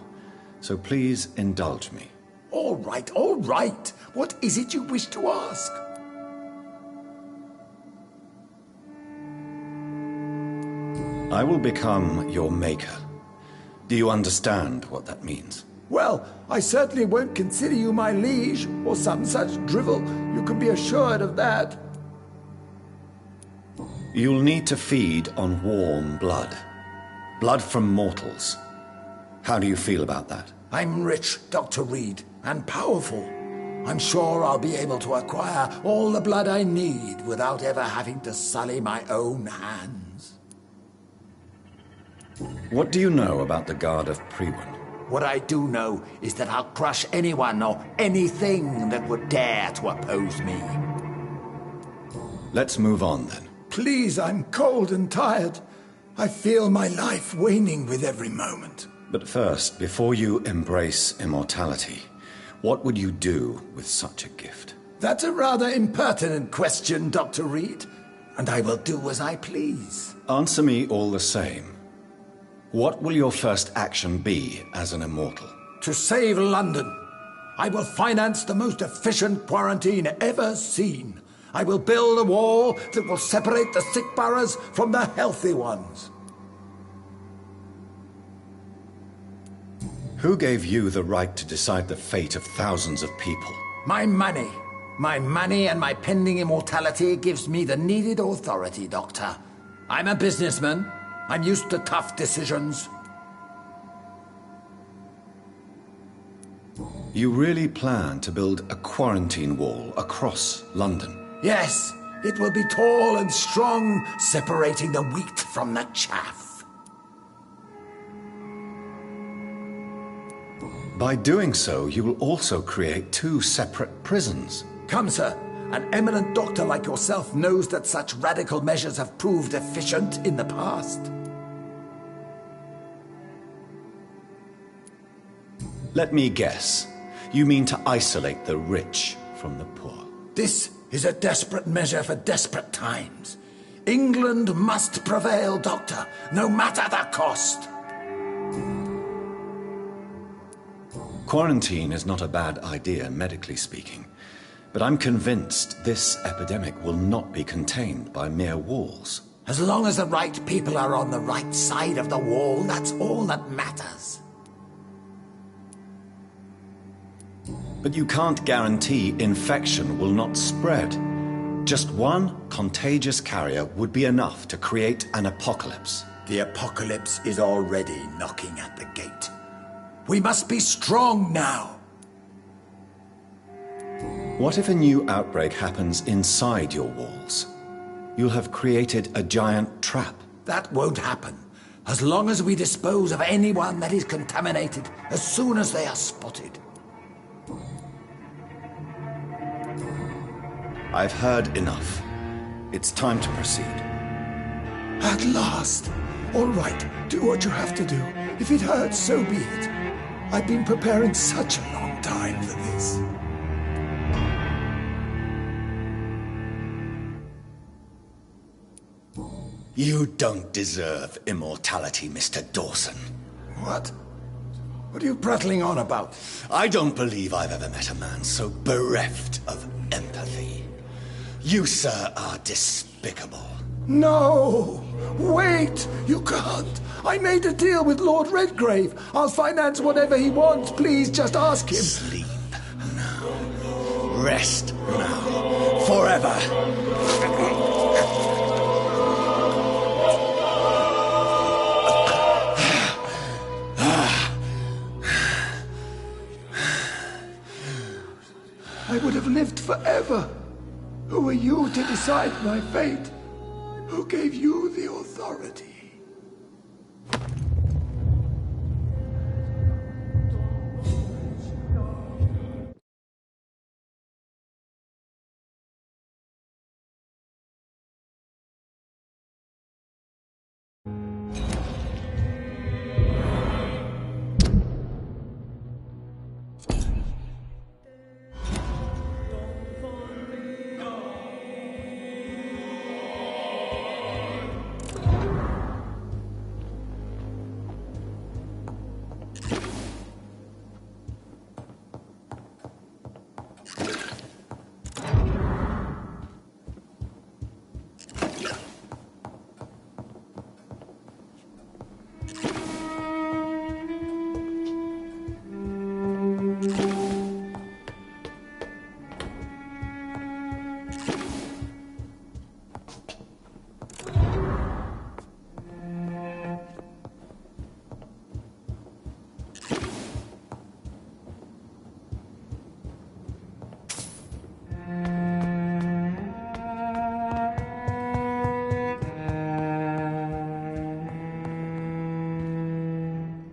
so please indulge me. All right. What is it you wish to ask? I will become your maker. Do you understand what that means? Well, I certainly won't consider you my liege, or some such drivel. You can be assured of that. You'll need to feed on warm blood. Blood from mortals. How do you feel about that? I'm rich, Dr. Reed, and powerful. I'm sure I'll be able to acquire all the blood I need without ever having to sully my own hands. What do you know about the Guard of Priwen? What I do know is that I'll crush anyone or anything that would dare to oppose me. Let's move on, then. Please, I'm cold and tired. I feel my life waning with every moment. But first, before you embrace immortality, what would you do with such a gift? That's a rather impertinent question, Dr. Reed, and I will do as I please. Answer me all the same. What will your first action be as an immortal? To save London. I will finance the most efficient quarantine ever seen. I will build a wall that will separate the sick boroughs from the healthy ones. Who gave you the right to decide the fate of thousands of people? My money. My money and my pending immortality gives me the needed authority, Doctor. I'm a businessman. I'm used to tough decisions. You really plan to build a quarantine wall across London? Yes, it will be tall and strong, separating the wheat from the chaff. By doing so, you will also create 2 separate prisons. Come, sir. An eminent doctor like yourself knows that such radical measures have proved efficient in the past. Let me guess. You mean to isolate the rich from the poor? This is a desperate measure for desperate times. England must prevail, Doctor, no matter the cost. Quarantine is not a bad idea, medically speaking. But I'm convinced this epidemic will not be contained by mere walls. As long as the right people are on the right side of the wall, that's all that matters. But you can't guarantee infection will not spread. Just one contagious carrier would be enough to create an apocalypse. The apocalypse is already knocking at the gate. We must be strong now. What if a new outbreak happens inside your walls? You'll have created a giant trap. That won't happen. As long as we dispose of anyone that is contaminated as soon as they are spotted. I've heard enough. It's time to proceed. At last! All right, do what you have to do. If it hurts, so be it. I've been preparing such a long time for this. You don't deserve immortality, Mr. Dawson. What? What are you prattling on about? I don't believe I've ever met a man so bereft of empathy. You, sir, are despicable. No! Wait! You can't! I made a deal with Lord Redgrave. I'll finance whatever he wants. Please, just ask him. Sleep now. Rest now. Forever. I would have lived forever. Who are you to decide my fate? Who gave you the authority?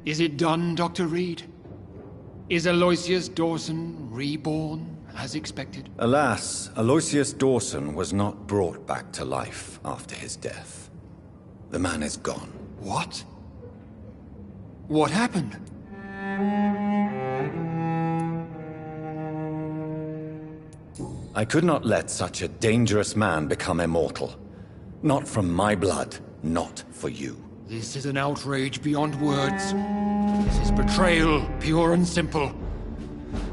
Is it done, Dr. Reed? Is Aloysius Dawson reborn, as expected? Alas, Aloysius Dawson was not brought back to life after his death. The man is gone. What? What happened? I could not let such a dangerous man become immortal. Not from my blood, not for you. This is an outrage beyond words. This is betrayal, pure and simple.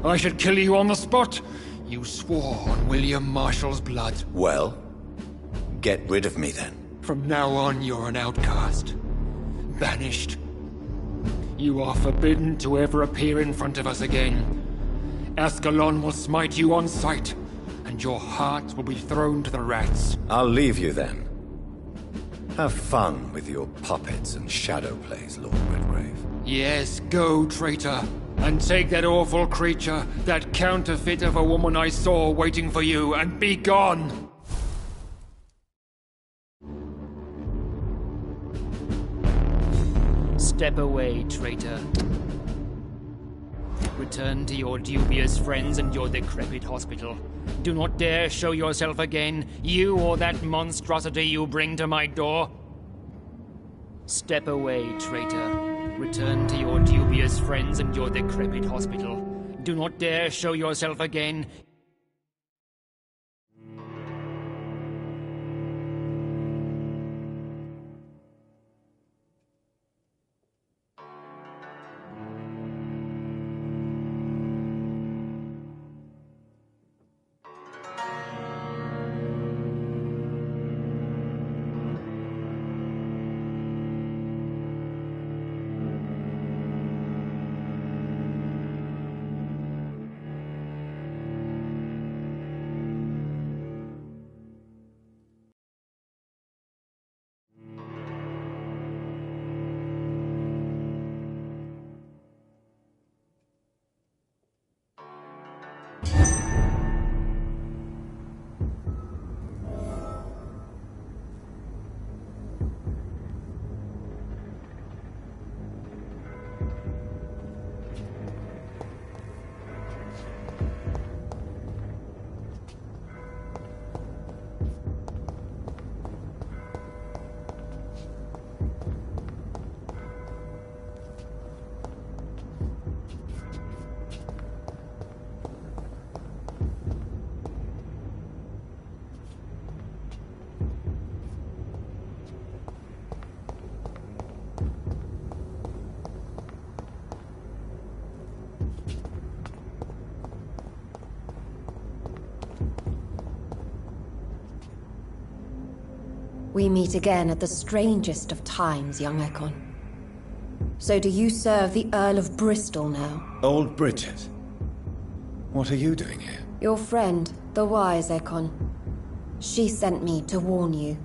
I should kill you on the spot. You swore on William Marshall's blood. Well, get rid of me then. From now on, you're an outcast. Banished. You are forbidden to ever appear in front of us again. Ascalon will smite you on sight, and your heart will be thrown to the rats. I'll leave you then. Have fun with your puppets and shadow plays, Lord Redgrave. Yes, go, traitor, and take that awful creature, that counterfeit of a woman I saw waiting for you, and be gone! Step away, traitor. Return to your dubious friends and your decrepit hospital. Do not dare show yourself again, you or that monstrosity you bring to my door. Step away, traitor. Return to your dubious friends and your decrepit hospital. Do not dare show yourself again. We meet again at the strangest of times, young Ekon. So do you serve the Earl of Bristol now? Old Bridget. What are you doing here? Your friend, the wise Ekon. She sent me to warn you.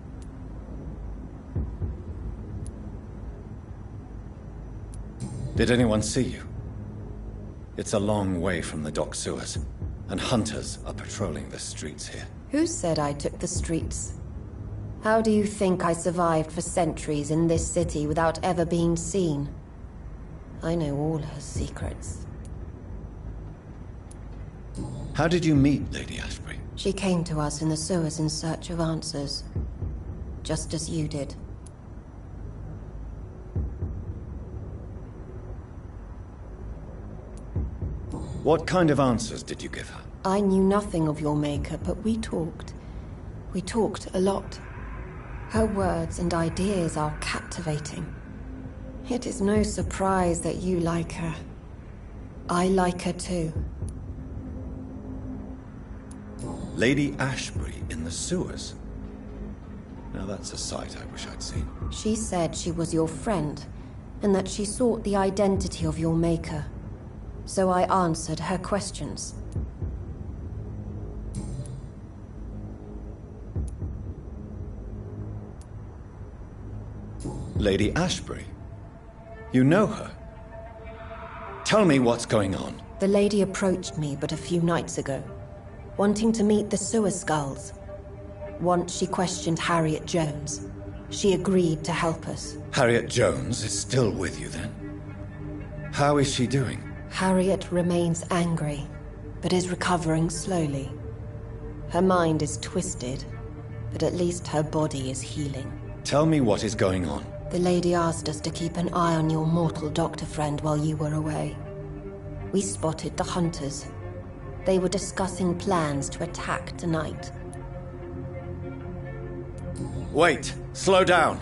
Did anyone see you? It's a long way from the dock sewers, and hunters are patrolling the streets here. Who said I took the streets? How do you think I survived for centuries in this city without ever being seen? I know all her secrets. How did you meet Lady Ashbury? She came to us in the sewers in search of answers. Just as you did. What kind of answers did you give her? I knew nothing of your maker, but we talked. We talked a lot. Her words and ideas are captivating. It is no surprise that you like her. I like her too. Lady Ashbury in the sewers? Now that's a sight I wish I'd seen. She said she was your friend, and that she sought the identity of your maker. So I answered her questions. Lady Ashbury? You know her? Tell me what's going on. The lady approached me but a few nights ago, wanting to meet the sewer skulls. Once she questioned Harriet Jones. She agreed to help us. Harriet Jones is still with you then? How is she doing? Harriet remains angry, but is recovering slowly. Her mind is twisted, but at least her body is healing. Tell me what is going on. The lady asked us to keep an eye on your mortal doctor friend while you were away. We spotted the hunters. They were discussing plans to attack tonight. Wait, slow down.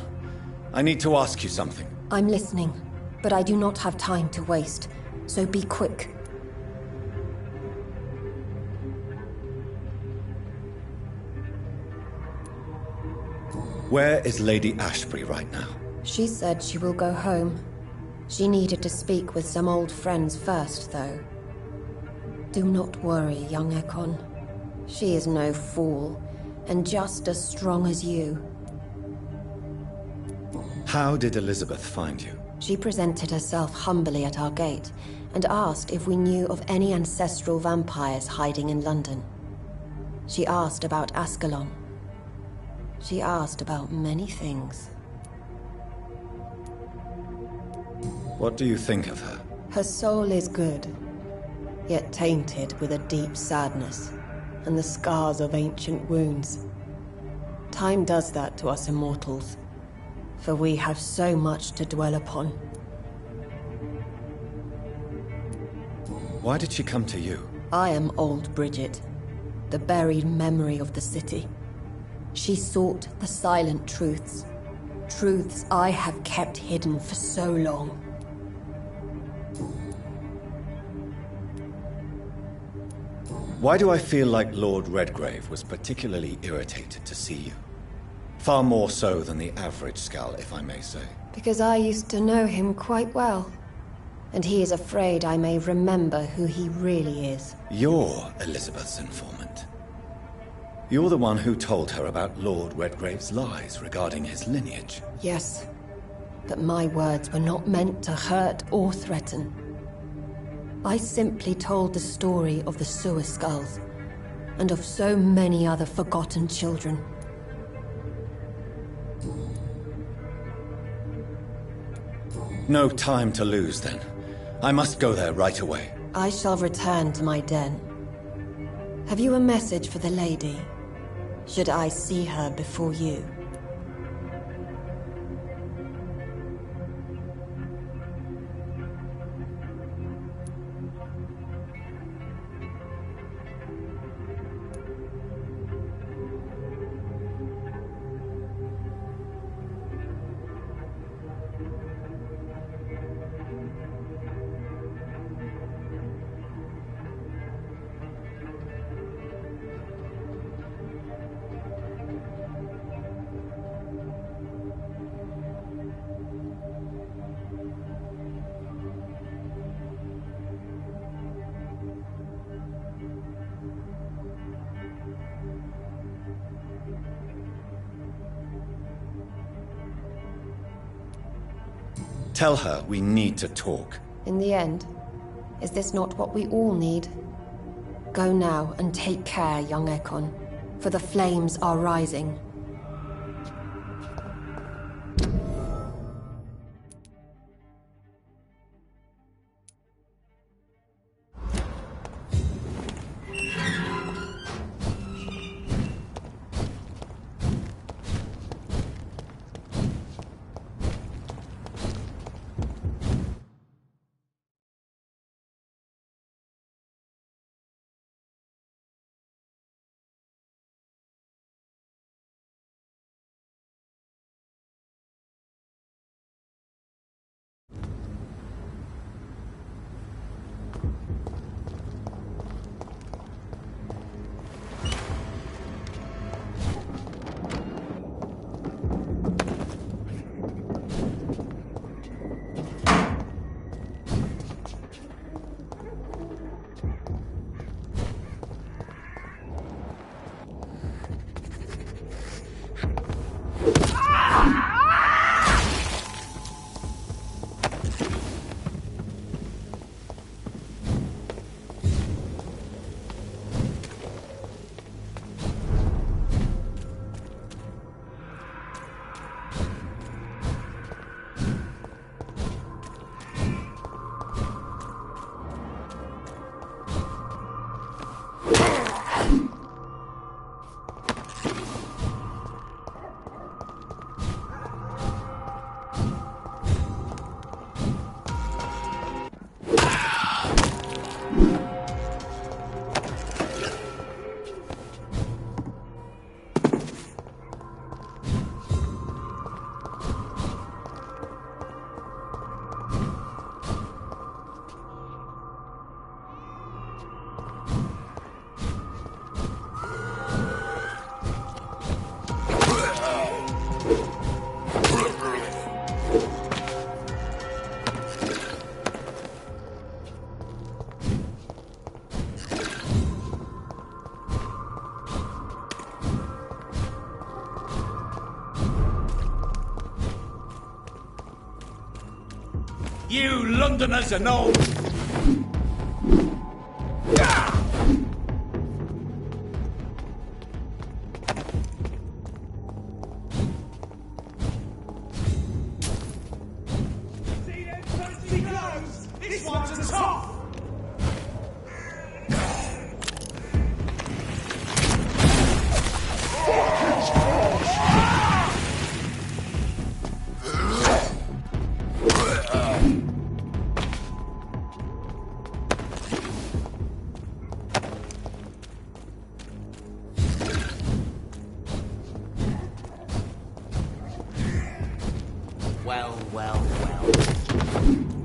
I need to ask you something. I'm listening, but I do not have time to waste, so be quick. Where is Lady Ashbury right now? She said she will go home. She needed to speak with some old friends first, though. Do not worry, young Ekon. She is no fool, and just as strong as you. How did Elizabeth find you? She presented herself humbly at our gate, and asked if we knew of any ancestral vampires hiding in London. She asked about Ascalon. She asked about many things. What do you think of her? Her soul is good, yet tainted with a deep sadness, and the scars of ancient wounds. Time does that to us immortals, for we have so much to dwell upon. Why did she come to you? I am old Bridget, the buried memory of the city. She sought the silent truths, truths I have kept hidden for so long. Why do I feel like Lord Redgrave was particularly irritated to see you? Far more so than the average Skull, if I may say. Because I used to know him quite well, and he is afraid I may remember who he really is. You're Elizabeth's informant. You're the one who told her about Lord Redgrave's lies regarding his lineage. Yes, but my words were not meant to hurt or threaten. I simply told the story of the Sewer Skulls, and of so many other forgotten children. No time to lose, then. I must go there right away. I shall return to my den. Have you a message for the lady? Should I see her before you? Tell her we need to talk. In the end, is this not what we all need? Go now and take care, young Ekon, for the flames are rising. You Londoners are no... This one's a tough! Well, well, well.